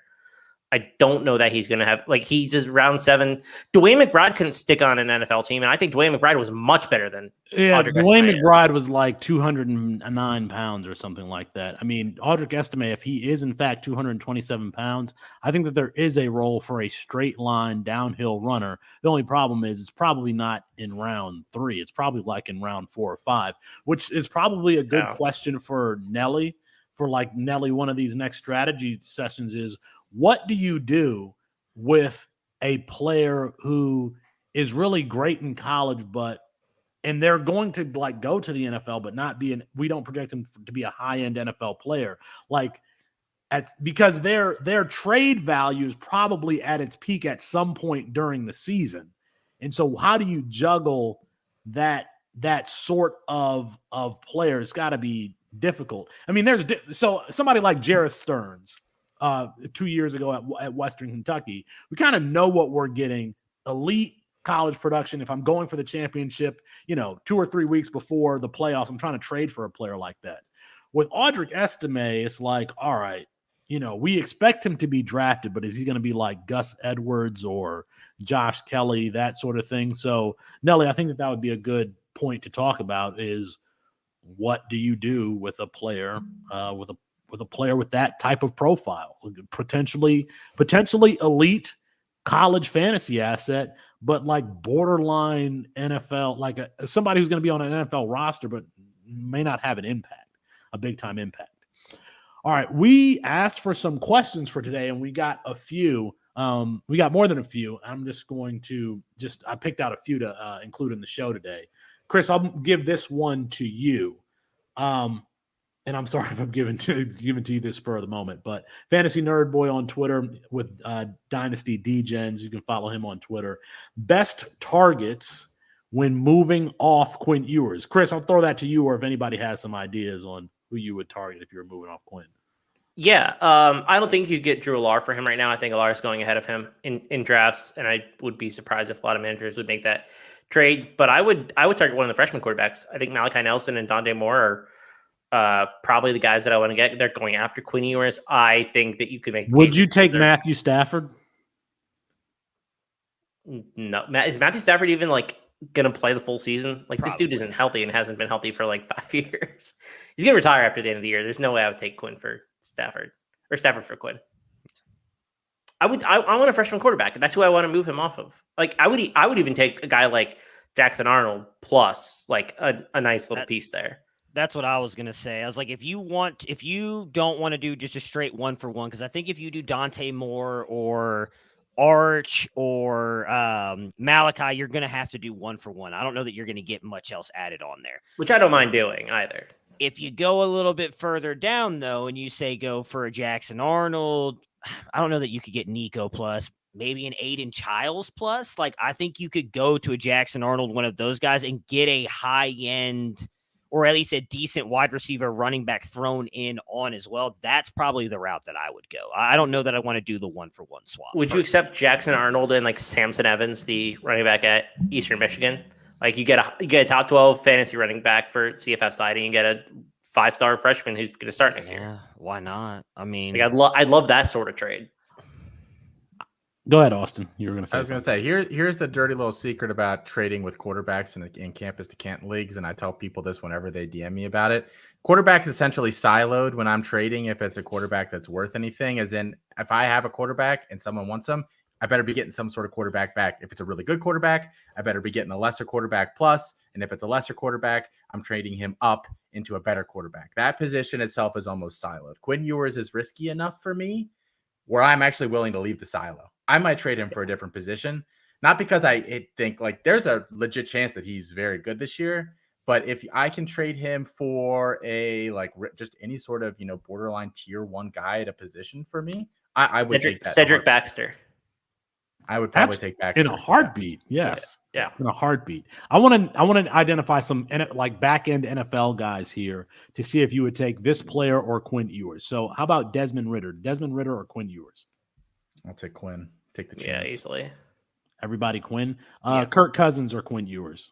I don't know that he's going to have, he's just round 7. Dwayne McBride couldn't stick on an NFL team. And I think Dwayne McBride was much better than Audric Dwayne Estime. McBride was like 209 pounds or something like that. I mean, Audric Estime, if he is in fact 227 pounds, I think that there is a role for a straight line downhill runner. The only problem is it's probably not in round 3. It's probably like in round 4 or 5, which is probably a good question for Nelly. Nelly, one of these next strategy sessions is, what do you do with a player who is really great in college, and they're going to go to the NFL, but not be we don't project them to be a high-end NFL player, because their trade value is probably at its peak at some point during the season. And so how do you juggle that sort of player? It's got to be difficult. I mean, so somebody like Jarrett Stearns, 2 years ago at Western Kentucky, we kind of know what we're getting: elite college production. If I'm going for the championship, 2 or 3 weeks before the playoffs, I'm trying to trade for a player like that. With Audric Estime, it's like, all right, we expect him to be drafted, but is he going to be like Gus Edwards or Josh Kelly, that sort of thing? So, Nelly, I think that would be a good point to talk about is, what do you do with a player with a player with that type of profile, potentially elite college fantasy asset, but borderline NFL, somebody who's going to be on an NFL roster, but may not have a big time impact. All right. We asked for some questions for today, and we got a few. We got more than a few. I'm just going to I picked out a few to include in the show today. Chris, I'll give this one to you. And I'm sorry if I'm giving to you this spur of the moment, but Fantasy Nerd Boy on Twitter with Dynasty Dgens. You can follow him on Twitter. Best targets when moving off Quinn Ewers. Chris, I'll throw that to you, or if anybody has some ideas on who you would target if you're moving off Quinn. Yeah, I don't think you get Drew Allar for him right now. I think Allar is going ahead of him in drafts, and I would be surprised if a lot of managers would make that trade. But I would target one of the freshman quarterbacks. I think Malachi Nelson and Dante Moore are probably the guys that I want to get. They're going after Quinn Ewers. I think that you could make. Would you take Matthew Stafford? No, is Matthew Stafford even going to play the full season? Like, this dude Probably. isn't healthy and hasn't been healthy for like 5 years. He's going to retire after the end of the year. There's no way I would take Quinn for Stafford or Stafford for Quinn. I want a freshman quarterback. That's who I want to move him off of. Like, I would even take a guy like Jackson Arnold plus like a nice little piece there. That's what I was going to say. I was like, if you don't want to do just a straight 1-for-1, because I think if you do Dante Moore or Arch or Malachi, you're going to have to do 1-for-1. I don't know that you're going to get much else added on there. Which I don't mind doing either. If you go a little bit further down, though, and you say go for a Jackson Arnold, I don't know that you could get Nico plus, maybe an Aiden Childs plus. Like, I think you could go to a Jackson Arnold, one of those guys, and get a high-end or at least a decent wide receiver running back thrown in on as well. That's probably the route that I would go. I don't know that I want to do the 1-for-1 swap. Would you accept Jackson Arnold and like Samson Evans, the running back at Eastern Michigan? Like you get a top 12 fantasy running back for CFF side, and you get a 5-star freshman who's going to start next year. Why not? I mean, like I'd love that sort of trade. Go ahead, Austin. You were going to say. I was going to say here's the dirty little secret about trading with quarterbacks in campus to Canton leagues, and I tell people this whenever they DM me about it. Quarterback's essentially siloed when I'm trading. If it's a quarterback that's worth anything, as in if I have a quarterback and someone wants him, I better be getting some sort of quarterback back. If it's a really good quarterback, I better be getting a lesser quarterback plus. And if it's a lesser quarterback, I'm trading him up into a better quarterback. That position itself is almost siloed. Quinn Ewers is risky enough for me where I'm actually willing to leave the silo. I might trade him for a different position, not because I think like there's a legit chance that he's very good this year, but if I can trade him for a like just any sort of borderline tier 1 guy at a position for me, I would take that. Cedric Baxter. I would probably take Baxter in a heartbeat. Yes, yeah, in a heartbeat. I want to identify some like back end NFL guys here to see if you would take this player or Quinn Ewers. So how about Desmond Ridder or Quinn Ewers? I'll take Quinn. Take the chance. Yeah, easily. Everybody Quinn. Kirk Cousins or Quinn Ewers?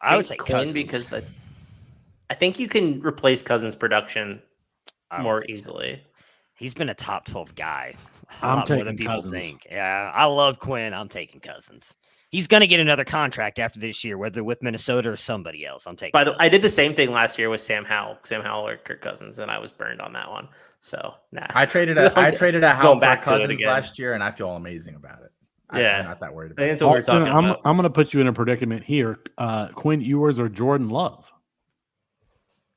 I would say Quinn because I think you can replace Cousins' production more easily. He's been a top 12 guy. I'm taking more than people Cousins. think. Yeah, I love Quinn. I'm taking Cousins. He's going to get another contract after this year, whether with Minnesota or somebody else. I'm taking. By the way, I did the same thing last year with Sam Howell or Kirk Cousins, and I was burned on that one. So nah. I traded a Howell for Cousins last year, and I feel amazing about it. I'm not that worried about it. Austin, I'm going to put you in a predicament here. Quinn Ewers or Jordan Love?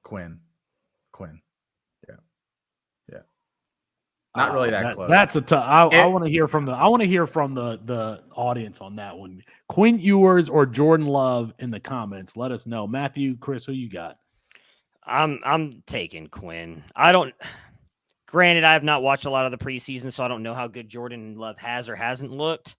Quinn. Not really that close. That's a tough. I want to hear from the audience on that one. Quinn Ewers or Jordan Love in the comments. Let us know. Matthew, Chris, who you got? I'm taking Quinn. Granted, I have not watched a lot of the preseason, so I don't know how good Jordan Love has or hasn't looked.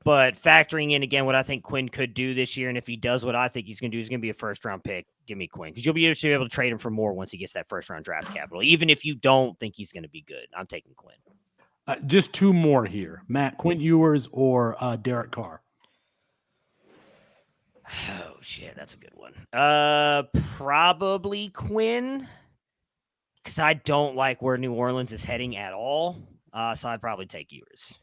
But factoring in again what I think Quinn could do this year, and if he does what I think he's going to do, he's going to be a first-round pick. Give me Quinn, because you'll be able to trade him for more once he gets that first-round draft capital. Even if you don't think he's going to be good, I'm taking Quinn. Just two more here, Matt. Quinn Ewers or Derek Carr? Oh shit, that's a good one. Probably Quinn, because I don't like where New Orleans is heading at all. So I'd probably take Ewers.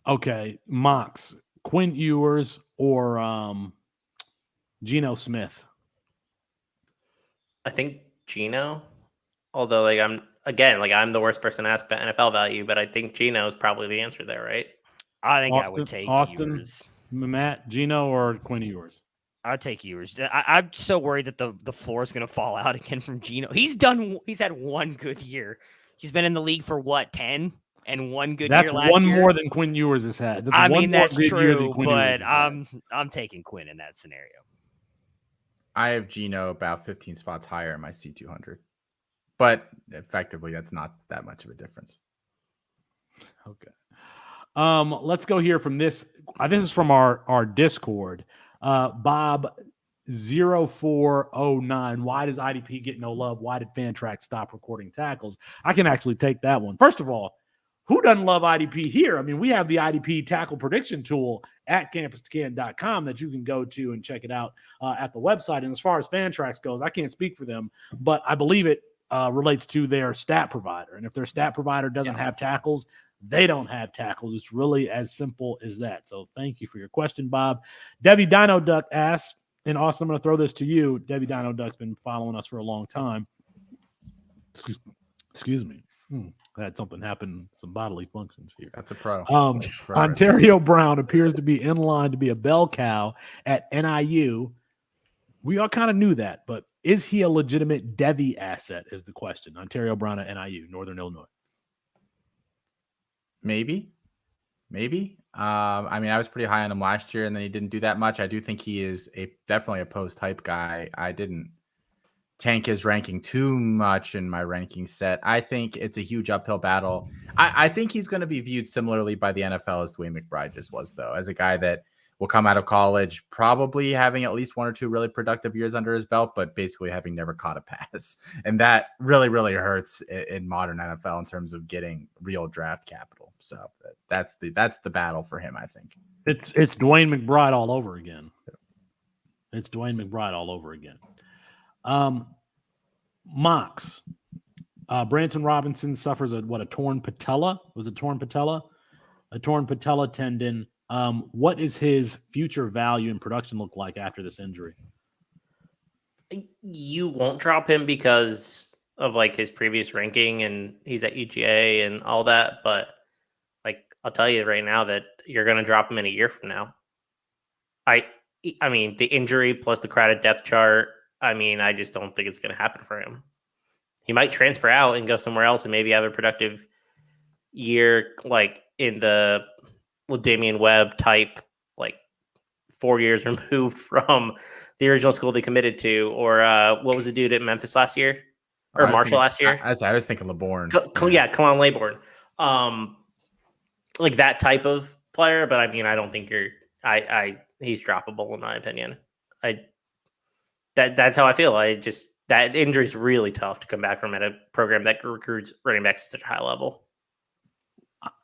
Okay, Mox, Quinn Ewers or Geno Smith? I think Geno, although I'm the worst person to ask about NFL value, but I think Geno is probably the answer there, right? I think I would take Austin, Ewers. Matt, Geno or Quinn Ewers? I'd take Ewers. I'm so worried that the floor is going to fall out again from Geno. He's had one good year. He's been in the league for 10? And one good year last year. That's one more than Quinn Ewers has had. That's true, but I'm taking Quinn in that scenario. I have Geno about 15 spots higher in my C200. But effectively, that's not that much of a difference. Okay. Let's go here from this. This is from our Discord. Bob0409. Why does IDP get no love? Why did Fantrax stop recording tackles? I can actually take that one. First of all, who doesn't love IDP here? I mean, we have the IDP tackle prediction tool at campustocan.com that you can go to and check it out at the website. And as far as Fantrax goes, I can't speak for them, but I believe it relates to their stat provider. And if their stat provider doesn't have tackles, They don't have tackles. It's really as simple as that. So thank you for your question, Bob. Devy Dino Duck asks, and Austin, I'm going to throw this to you. Devy Dino Duck's been following us for a long time. Excuse me. I had something happen, some bodily functions here. That's a pro. Ontario Brown appears to be in line to be a bell cow at NIU. We all kind of knew that, but is he a legitimate Devy asset is the question. Ontario Brown at NIU, Northern Illinois. Maybe. I mean, I was pretty high on him last year, and then he didn't do that much. I do think he is definitely a post-hype guy. I didn't tank his ranking too much in my ranking set. I think it's a huge uphill battle. I think he's going to be viewed similarly by the NFL as Dwayne McBride just was, though, as a guy that will come out of college probably having at least 1 or 2 really productive years under his belt, but basically having never caught a pass. And that really, really hurts in modern NFL in terms of getting real draft capital. So that's the battle for him, I think. It's Dwayne McBride all over again. It's Dwayne McBride all over again. Mox. Branson Robinson suffers a torn patella? Was it torn patella? A torn patella tendon. What is his future value and production look like after this injury? You won't drop him because of like his previous ranking and he's at UGA and all that. But like, I'll tell you right now that you're going to drop him in a year from now. I mean, the injury plus the crowded depth chart. I mean, I just don't think it's going to happen for him. He might transfer out and go somewhere else and maybe have a productive year, like in the Damian Webb type, like 4 years removed from the original school they committed to, or what was the dude at Memphis last year or Marshall last year? I was thinking LeBourne. Kalon Laybourne. Like that type of player, but I mean, I don't think he's droppable in my opinion. That's how I feel. That injury is really tough to come back from at a program that recruits running backs at such a high level.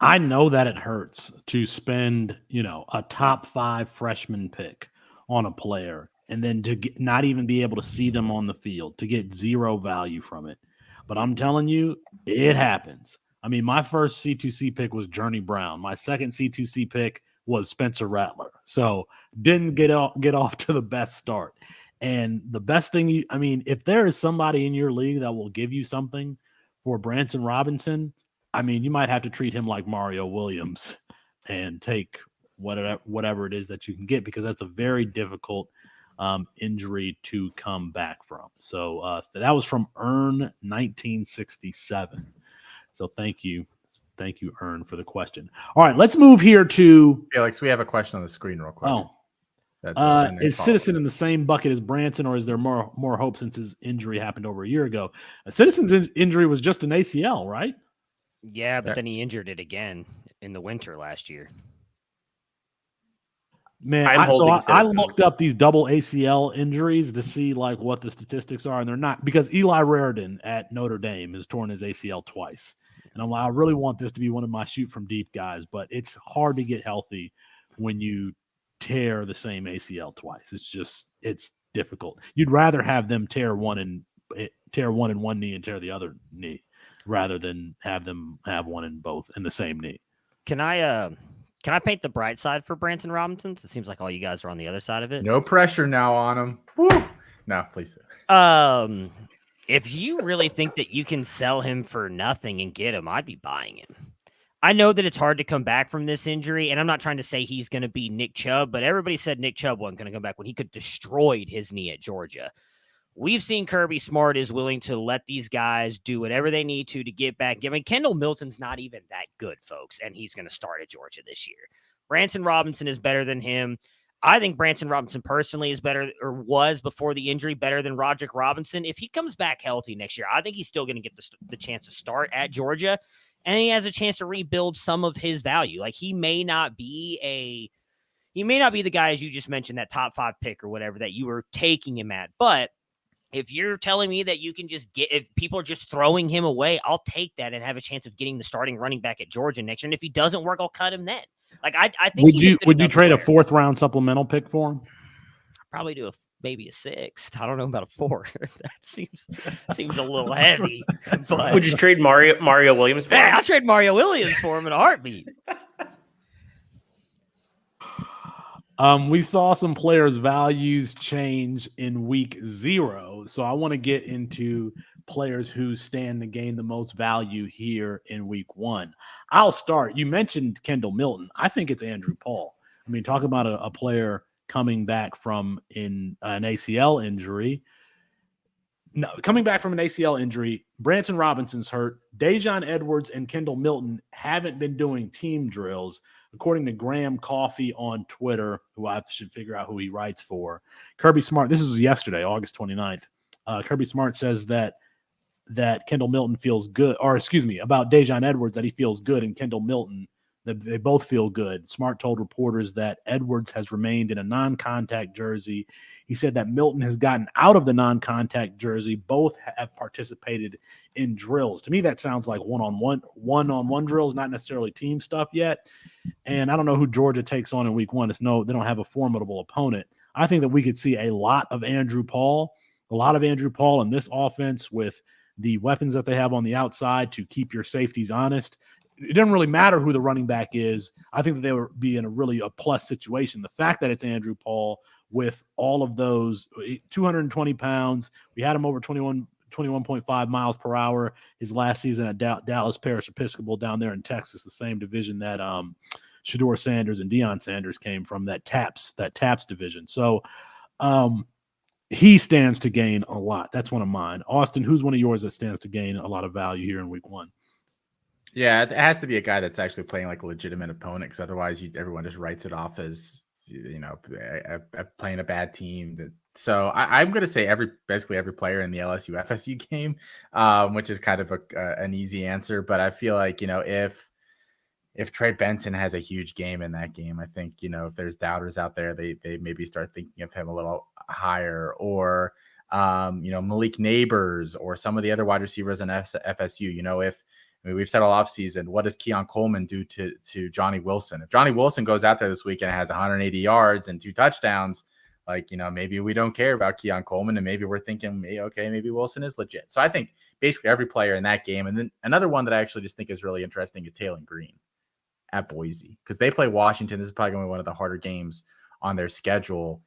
I know that it hurts to spend, a top 5 freshman pick on a player and then to not even be able to see them on the field, to get zero value from it. But I'm telling you, it happens. I mean, my first C2C pick was Journey Brown. My second C2C pick was Spencer Rattler. So didn't get off to the best start. And the best thing, if there is somebody in your league that will give you something for Branson Robinson, I mean, you might have to treat him like Mario Williams and take whatever it is that you can get, because that's a very difficult injury to come back from. So that was from Earn 1967. So thank you, Earn, for the question. All right, let's move here to Felix. We have a question on the screen real quick. Oh. Is Citizen in the same bucket as Branson, or is there more hope since his injury happened over a year ago? Citizen's injury was just an ACL, right? Yeah, but then he injured it again in the winter last year. Man, I looked up these double ACL injuries to see like what the statistics are, and they're not, because Eli Raridan at Notre Dame has torn his ACL twice. And I'm like, I really want this to be one of my shoot from deep guys, but it's hard to get healthy when you tear the same ACL twice. It's difficult. You'd rather have them tear one in one knee and tear the other knee rather than have them have one in both in the same knee. Can I paint the bright side for Branson Robinson? It seems like all you guys are on the other side of it. No pressure now on him. Woo. No, please do. If you really think that you can sell him for nothing and get him, I'd be buying him. I know that it's hard to come back from this injury, and I'm not trying to say he's going to be Nick Chubb, but everybody said Nick Chubb wasn't going to come back when he could destroyed his knee at Georgia. We've seen Kirby Smart is willing to let these guys do whatever they need to get back. I mean, Kendall Milton's not even that good, folks, and he's going to start at Georgia this year. Branson Robinson is better than him. I think Branson Robinson personally is better, or was before the injury, better than Roderick Robinson. If he comes back healthy next year, I think he's still going to get the chance to start at Georgia. And he has a chance to rebuild some of his value. Like he may not be the guy, as you just mentioned, that top 5 pick or whatever that you were taking him at. But if you're telling me that you can just if people are just throwing him away, I'll take that and have a chance of getting the starting running back at Georgia next year. And if he doesn't work, I'll cut him then. Like I think. Would you trade a 4th round supplemental pick for him? Probably do maybe a sixth. I don't know about a fourth. That seems a little heavy. But Would you trade Mario Williams for him? I'll trade Mario Williams for him in a heartbeat. We saw some players' values change in week 0. So I want to get into players who stand to gain the most value here in week 1. I'll start. You mentioned Kendall Milton. I think it's Andrew Paul. I mean, talk about a player coming back from an ACL injury. No, coming back from an ACL injury, Branson Robinson's hurt. Dejon Edwards and Kendall Milton haven't been doing team drills, according to Graham Coffey on Twitter, who I should figure out who he writes for. Kirby Smart, this is yesterday, August 29th. Kirby Smart says that Kendall Milton feels good, or excuse me, about Dejon Edwards, that he feels good, and Kendall Milton, that they both feel good. Smart told reporters that Edwards has remained in a non-contact jersey. He said that Milton has gotten out of the non-contact jersey. Both have participated in drills. To me, that sounds like one-on-one drills, not necessarily team stuff yet. And I don't know who Georgia takes on in week 1. They don't have a formidable opponent. I think that we could see a lot of Andrew Paul in this offense with the weapons that they have on the outside to keep your safeties honest. It doesn't really matter who the running back is. I think that they would be in a plus situation. The fact that it's Andrew Paul with all of those 220 pounds, we had him over 21.5 miles per hour his last season at Dallas Parish Episcopal down there in Texas, the same division that Shedeur Sanders and Deion Sanders came from, that TAPS division. So he stands to gain a lot. That's one of mine. Austin, who's one of yours that stands to gain a lot of value here in week 1? Yeah, it has to be a guy that's actually playing like a legitimate opponent, because otherwise everyone just writes it off as, playing a bad team. So I'm going to say basically every player in the LSU FSU game, which is kind of an easy answer. But I feel like, if Trey Benson has a huge game in that game, I think, if there's doubters out there, they maybe start thinking of him a little higher, or, Malik Neighbors or some of the other wide receivers in FSU. We've said all offseason, what does Keon Coleman do to Johnny Wilson? If Johnny Wilson goes out there this week and has 180 yards and 2 touchdowns, maybe we don't care about Keon Coleman, and maybe we're thinking, okay, maybe Wilson is legit. So I think basically every player in that game. And then another one that I actually just think is really interesting is Treylon Green at Boise, because they play Washington. This is probably going to be one of the harder games on their schedule.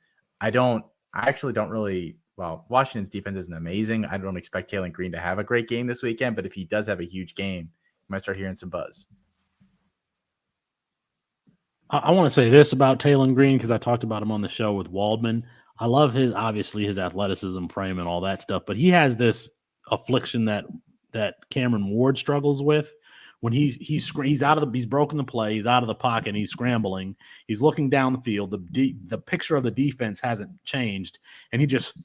Washington's defense isn't amazing. I don't expect Treylon Green to have a great game this weekend, but if he does have a huge game, you might start hearing some buzz. I want to say this about Treylon Green, because I talked about him on the show with Waldman. I love his athleticism, frame, and all that stuff, but he has this affliction that Cameron Ward struggles with. When he's broken the play, he's out of the pocket, and he's scrambling, he's looking down the field. The picture of the defense hasn't changed, and he just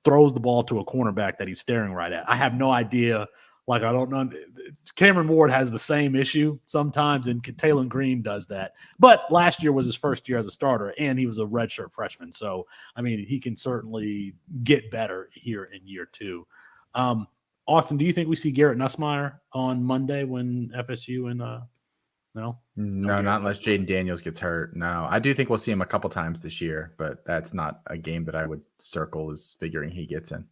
throws the ball to a cornerback that he's staring right at. I have no idea. I don't know. Cameron Ward has the same issue sometimes, and Treylon Green does that. But last year was his first year as a starter, and he was a redshirt freshman. So, he can certainly get better here in year 2. Austin, do you think we see Garrett Nussmeier on Monday when FSU and no? No, not unless Jaden Daniels gets hurt. No, I do think we'll see him a couple times this year, but that's not a game that I would circle as figuring he gets in.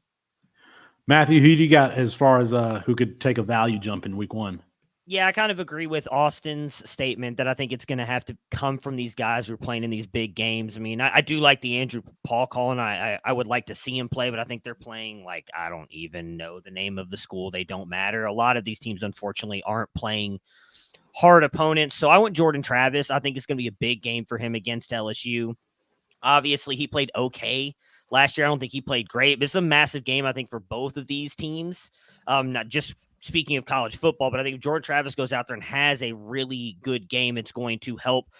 Matthew, who do you got as far as who could take a value jump in week 1? Yeah, I kind of agree with Austin's statement that I think it's going to have to come from these guys who are playing in these big games. I do like the Andrew Paul call, and I would like to see him play, but I think they're playing I don't even know the name of the school. They don't matter. A lot of these teams, unfortunately, aren't playing hard opponents. So I went Jordan Travis. I think it's going to be a big game for him against LSU. Obviously, he played okay last year. I don't think he played great, but it's a massive game, I think, for both of these teams. Not just speaking of college football, but I think if Jordan Travis goes out there and has a really good game, it's going to help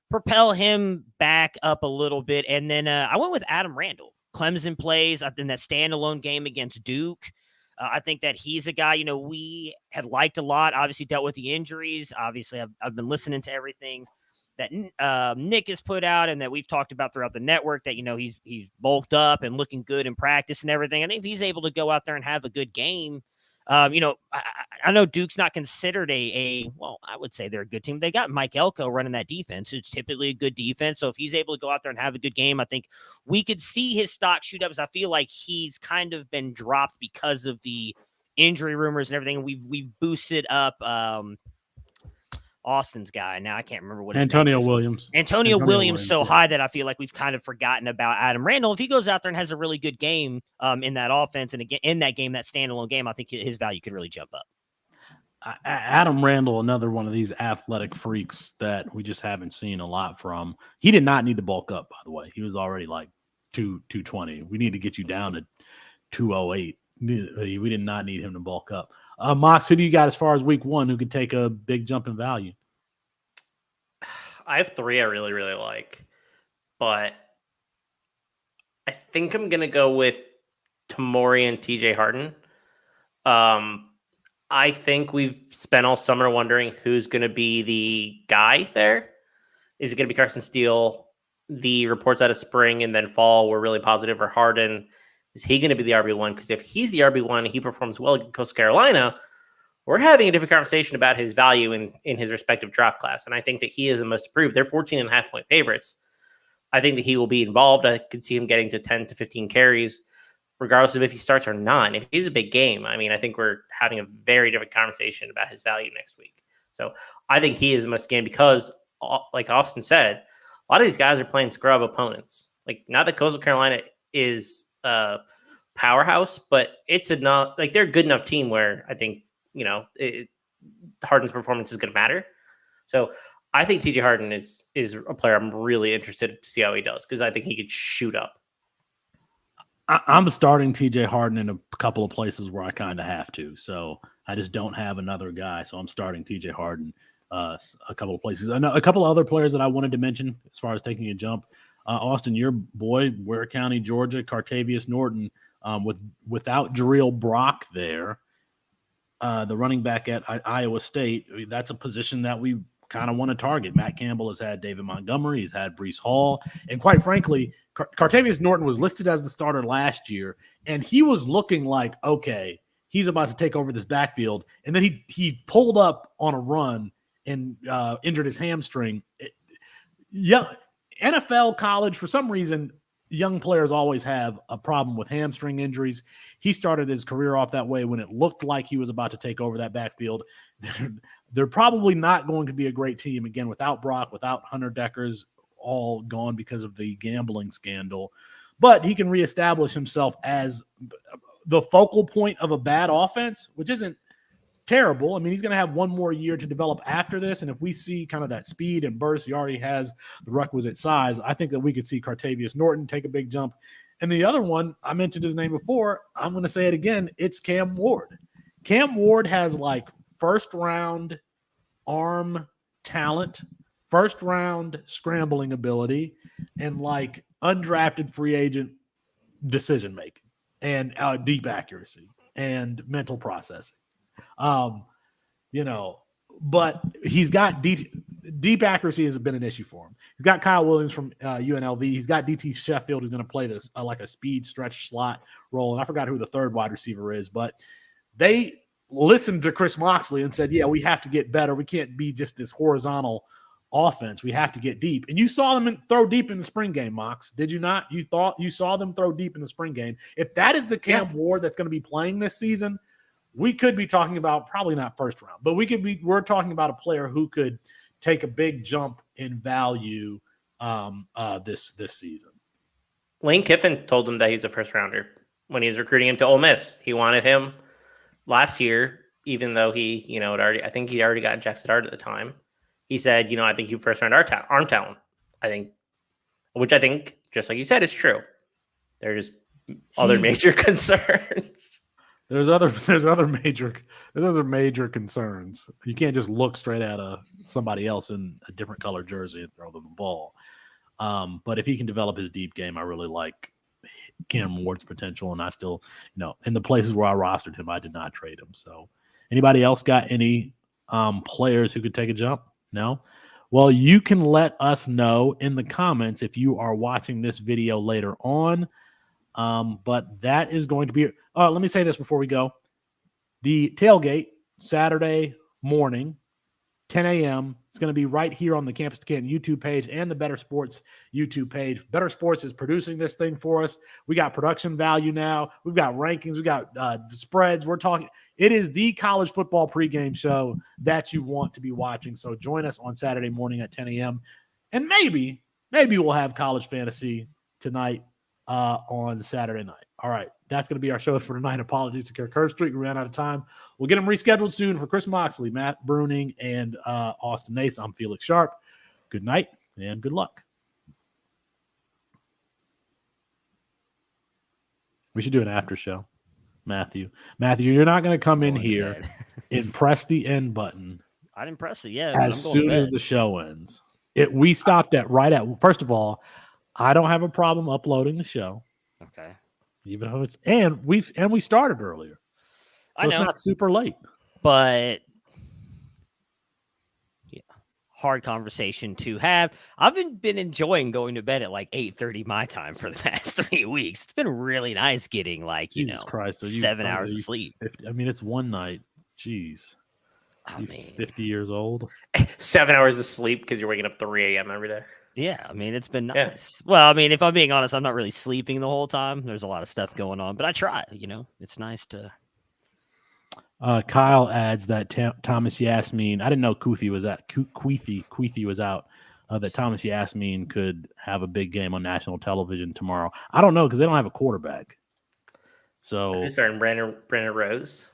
propel him back up a little bit. And then I went with Adam Randall. Clemson plays in that standalone game against Duke. I think that he's a guy, we had liked a lot, obviously dealt with the injuries. Obviously, I've been listening to everything that Nick has put out and that we've talked about throughout the network, that, he's bulked up and looking good in practice and everything. I think if he's able to go out there and have a good game, I know Duke's not considered well, I would say they're a good team. They got Mike Elko running that defense. It's typically a good defense. So if he's able to go out there and have a good game, I think we could see his stock shoot up. As I feel like he's kind of been dropped because of the injury rumors and everything. We've boosted up Austin's guy. Now I can't remember what his Antonio name is. Williams. Antonio Williams so yeah. high that I feel like we've kind of forgotten about Adam Randall. If he goes out there and has a really good game in that offense and again in that game, that standalone game, I think his value could really jump up. Adam Randall, another one of these athletic freaks that we just haven't seen a lot from. He did not need to bulk up, by the way. He was already like 220. We need to get you down to 208. We did not need him to bulk up. Mox, who do you got as far as week one who could take a big jump in value? I have three I really, really like, but I think I'm going to go with Tamori and TJ Harden. I think we've spent all summer wondering who's going to be the guy there. Is it going to be Carson Steele? The reports out of spring and then fall were really positive for Harden. Is he going to be the RB1? Because if he's the RB1, he performs well against Coastal Carolina, we're having a different conversation about his value in his respective draft class. And I think that he is the most approved. They're 14.5-point favorites. I think that he will be involved. I could see him getting to 10 to 15 carries, regardless of if he starts or not. If he's a big game, I mean, I think we're having a very different conversation about his value next week. So I think he is the most game because, like Austin said, a lot of these guys are playing scrub opponents. Like, not that Coastal Carolina is a powerhouse, but it's enough. Like, they're a good enough team where I think, Harden's performance is going to matter. So I think TJ Harden is a player I'm really interested to see how he does because I think he could shoot up. I'm starting TJ Harden in a couple of places where I kind of have to. So I just don't have another guy. So I'm starting TJ Harden a couple of places. A couple of other players that I wanted to mention as far as taking a jump. Austin, your boy, Ware County, Georgia, Cartavius Norton, without Jarrell Brock there, the running back at Iowa State, that's a position that we kind of want to target. Matt Campbell has had David Montgomery. He's had Breece Hall. And quite frankly, Cartavius Norton was listed as the starter last year, and he was looking like, okay, he's about to take over this backfield. And then he pulled up on a run and injured his hamstring. NFL, college, for some reason, young players always have a problem with hamstring injuries. He started his career off that way when it looked like he was about to take over that backfield. They're probably not going to be a great team again without Brock, without Hunter Deckers, all gone because of the gambling scandal. But he can reestablish himself as the focal point of a bad offense, which isn't terrible. I mean, he's going to have one more year to develop after this. And if we see kind of that speed and burst, he already has the requisite size. I think that we could see Cartavius Norton take a big jump. And the other one, I mentioned his name before, I'm going to say it again. It's Cam Ward. Cam Ward has like first round arm talent, first round scrambling ability, and like undrafted free agent decision making and deep accuracy and mental processing. But he's got deep accuracy has been an issue for him. He's got Kyle Williams from UNLV. He's got DT Sheffield, who's going to play this like a speed stretch slot role. And I forgot who the third wide receiver is, but they listened to Chris Moxley and said, yeah, we have to get better. We can't be just this horizontal offense. We have to get deep. And you saw them throw deep in the spring game, Mox. Did you not? You saw them throw deep in the spring game. If that is the Cam Ward that's going to be playing this season, we could be talking about probably not first round, but we're talking about a player who could take a big jump in value this season. Lane Kiffin told him that he's a first rounder when he was recruiting him to Ole Miss. He wanted him last year, even though he, I think he already got Jack Stoddard at the time. He said, I think you first round arm talent. Which I think, just like you said, is true. There's other major concerns. There's other major concerns. You can't just look straight at somebody else in a different color jersey and throw them the ball. But if he can develop his deep game, I really like Cam Ward's potential. And I still, in the places where I rostered him, I did not trade him. So anybody else got any players who could take a jump? No? Well, you can let us know in the comments if you are watching this video later on. But that is going to be let me say this before we go. The tailgate, Saturday morning, 10 a.m. It's going to be right here on the Campus to Canton YouTube page and the Better Sports YouTube page. Better Sports is producing this thing for us. We got production value now. We've got rankings. We got spreads. We're talking. It is the college football pregame show that you want to be watching. So join us on Saturday morning at 10 a.m. And maybe we'll have college fantasy tonight on Saturday night. All right. That's going to be our show for tonight. Apologies to Kirk Herbstreit. We ran out of time. We'll get them rescheduled soon for Chris Moxley, Matt Bruning, and Austin Nace. I'm Felix Sharp. Good night and good luck. We should do an after show. Matthew, you're not going to come in here and press the end button. I didn't press it yet. As soon as the show ends. We stopped first of all, I don't have a problem uploading the show. Okay. Even though we started earlier. So it's not super late. But yeah, hard conversation to have. I've been enjoying going to bed at like 8:30 my time for the past 3 weeks. It's been really nice getting Jesus Christ, 7 hours of sleep. 50, it's one night. Jeez. 50 years old. 7 hours of sleep because you're waking up 3 a.m. every day. Yeah, it's been nice. Yeah. Well, if I'm being honest, I'm not really sleeping the whole time. There's a lot of stuff going on, but I try. It's nice to. Kyle adds that Thomas Yasmin. I didn't know Kuithi was out. Kuithi was out. That Thomas Yasmin could have a big game on national television tomorrow. I don't know because they don't have a quarterback. So who's starting? Brandon Rose.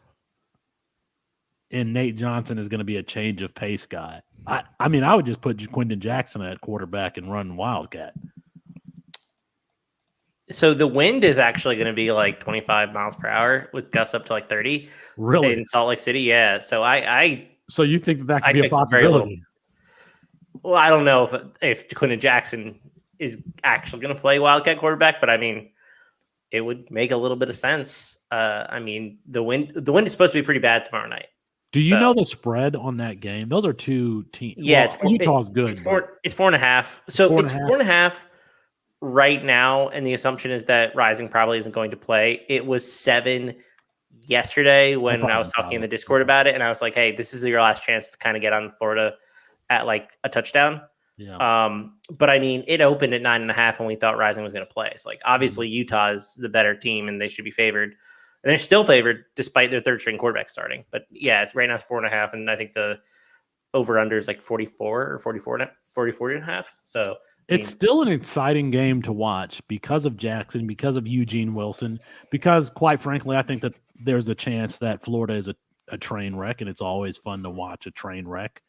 And Nate Johnson is going to be a change of pace guy. I would just put Quentin Jackson at quarterback and run Wildcat. So the wind is actually going to be like 25 miles per hour with gusts up to like 30. Really? In Salt Lake City, yeah. So So you think that could be a possibility? Well, I don't know if Quentin Jackson is actually going to play Wildcat quarterback, but it would make a little bit of sense. The wind is supposed to be pretty bad tomorrow night. Do you know the spread on that game? Those are two teams. Yeah, Utah's good. It's 4.5. So it's 4.5 right now, and the assumption is that Rising probably isn't going to play. It was 7 yesterday when I was talking in the Discord about it, and I was like, "Hey, this is your last chance to kind of get on Florida at like a touchdown." Yeah. But it opened at 9.5, and we thought Rising was going to play. So obviously Utah is the better team, and they should be favored. And they're still favored despite their third string quarterback starting. But yeah, right now it's 4.5. And I think the over under is like 44 or 44.5. So it's still an exciting game to watch because of Jackson, because of Eugene Wilson, because quite frankly, I think that there's a chance that Florida is a train wreck, and it's always fun to watch a train wreck.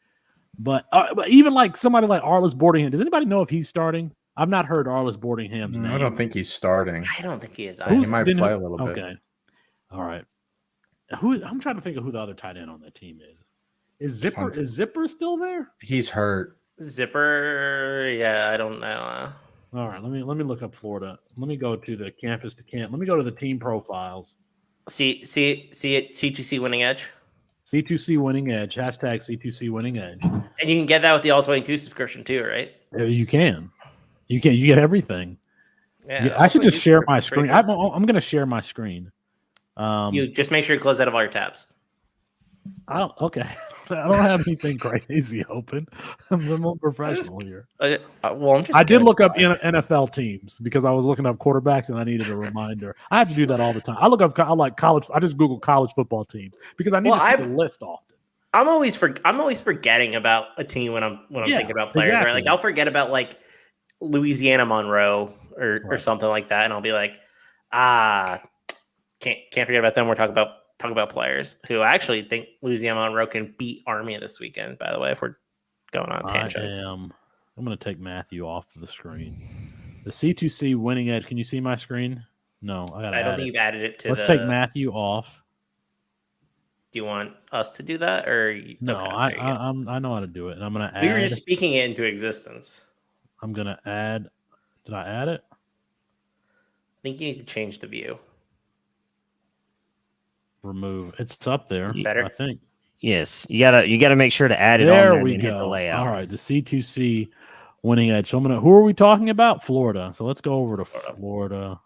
But even like somebody like Arlis Boardingham, does anybody know if he's starting? I've not heard Arlis Boardingham's name. I don't think he's starting. I don't think he is. He might play a little bit. Okay. All right. I'm trying to think of who the other tight end on that team is. Is Zipper still there? He's hurt. Zipper, yeah, I don't know. All right, let me look up Florida. Let me go to the campus to camp. Let me go to the team profiles. See it. C2C winning edge. C2C winning edge. Hashtag C2C winning edge. And you can get that with the All 22 subscription too, right? You can. You get everything. Yeah, I should just share my screen. I'm going to share my screen. You just make sure you close out of all your tabs. Okay. I don't have anything crazy open. I'm more professional here. I did look up NFL teams because I was looking up quarterbacks and I needed a reminder. I have to do that all the time. I like college. I just Google college football teams because I need to see the list often. I'm always forgetting about a team when I'm thinking about players. Exactly. Right? Like I'll forget about like Louisiana Monroe or something like that, and I'll be like, can't forget about them. We're talking about players who I actually think Louisiana Monroe can beat Army this weekend, by the way, if we're going on a tangent. I'm going to take Matthew off the screen. The C2C winning edge. Can you see my screen? No, I don't think you've added it to Let's take Matthew off. Do you want us to do that? Or no, okay, I know how to do it. And I'm going to add. We were just speaking it into existence. I'm going to add. Did I add it? I think you need to change the view. Remove. It's up there. Better. I think. Yes, you gotta make sure to add it there on there. We and go. Hit the layout. All right, the C2C winning edge. So who are we talking about? Florida. So let's go over to Florida.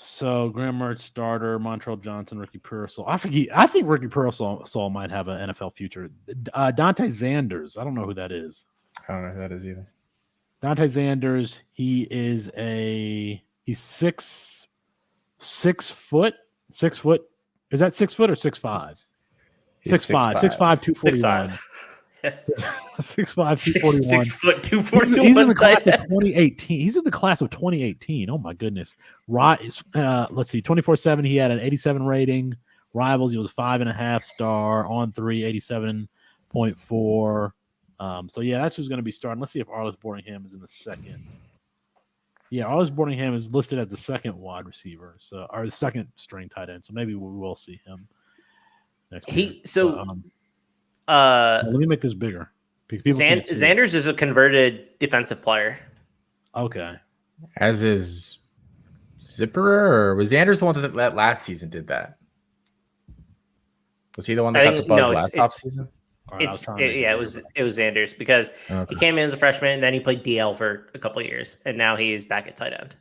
So Graham Mertz starter, Montrell Johnson, Ricky Pearsall. I think Ricky Pearsall might have an NFL future. Dante Zanders. I don't know who that is. I don't know who that is either. Dante Zanders. He's 6 foot. 6 foot. Is that 6 foot or 6'5"? 6'5", 241. 6'5", 241. 6 foot, 241. He's in the class of 2018. He's in the class of 2018. Oh my goodness. Let's see. 24/7. He had an 87 rating. Rivals. He was 5.5 star on 3, 87.4. So yeah, that's who's going to be starting. Let's see if Arliss Boardingham is in the second. Yeah, Arliss Boardingham is listed as the second wide receiver, or the second string tight end. So maybe we will see him next year. Let me make this bigger. Xanders is a converted defensive player. Okay. As is Zipperer, or was Xanders the one that last season did that? Was he the one that got the buzz last offseason? It was Xanders because he came in as a freshman and then he played DL for a couple of years and now he is back at tight end.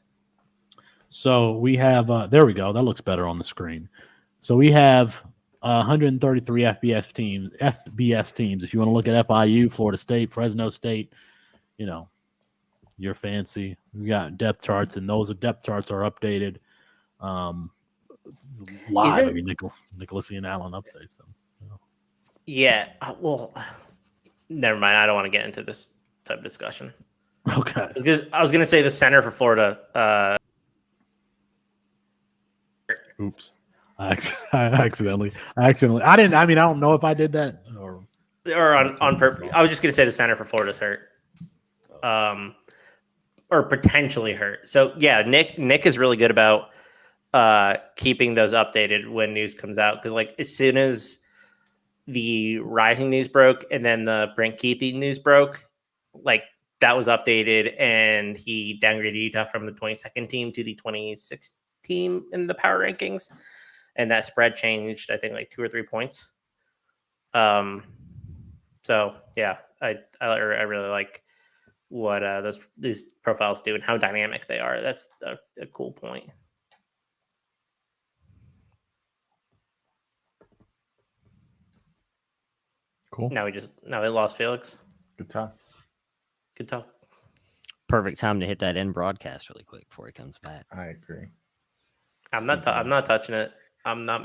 So we have there we go. That looks better on the screen. So we have 133 FBS teams. If you want to look at FIU, Florida State, Fresno State, you're fancy. We got depth charts, and those depth charts are updated live. I mean, Nicholas Ian Allen updates them. Yeah. Well, never mind. I don't want to get into this type of discussion. Okay. I was going to say the center for Florida. Oops. I accidentally. I didn't. I mean, I don't know if I did that or on purpose. I was just going to say the center for Florida's hurt, or potentially hurt. So yeah, Nick is really good about keeping those updated when news comes out, because like as soon as the Rising news broke and then the Brent Keithy news broke, like that was updated, and he downgraded Utah from the 22nd team to the 26th team in the power rankings. And that spread changed, I think, like 2 or 3 points. So yeah, I really like what these profiles do and how dynamic they are. That's a cool point. Cool. Now we lost Felix. Good talk. Perfect time to hit that end broadcast really quick before he comes back. I agree. I'm not touching it. I'm not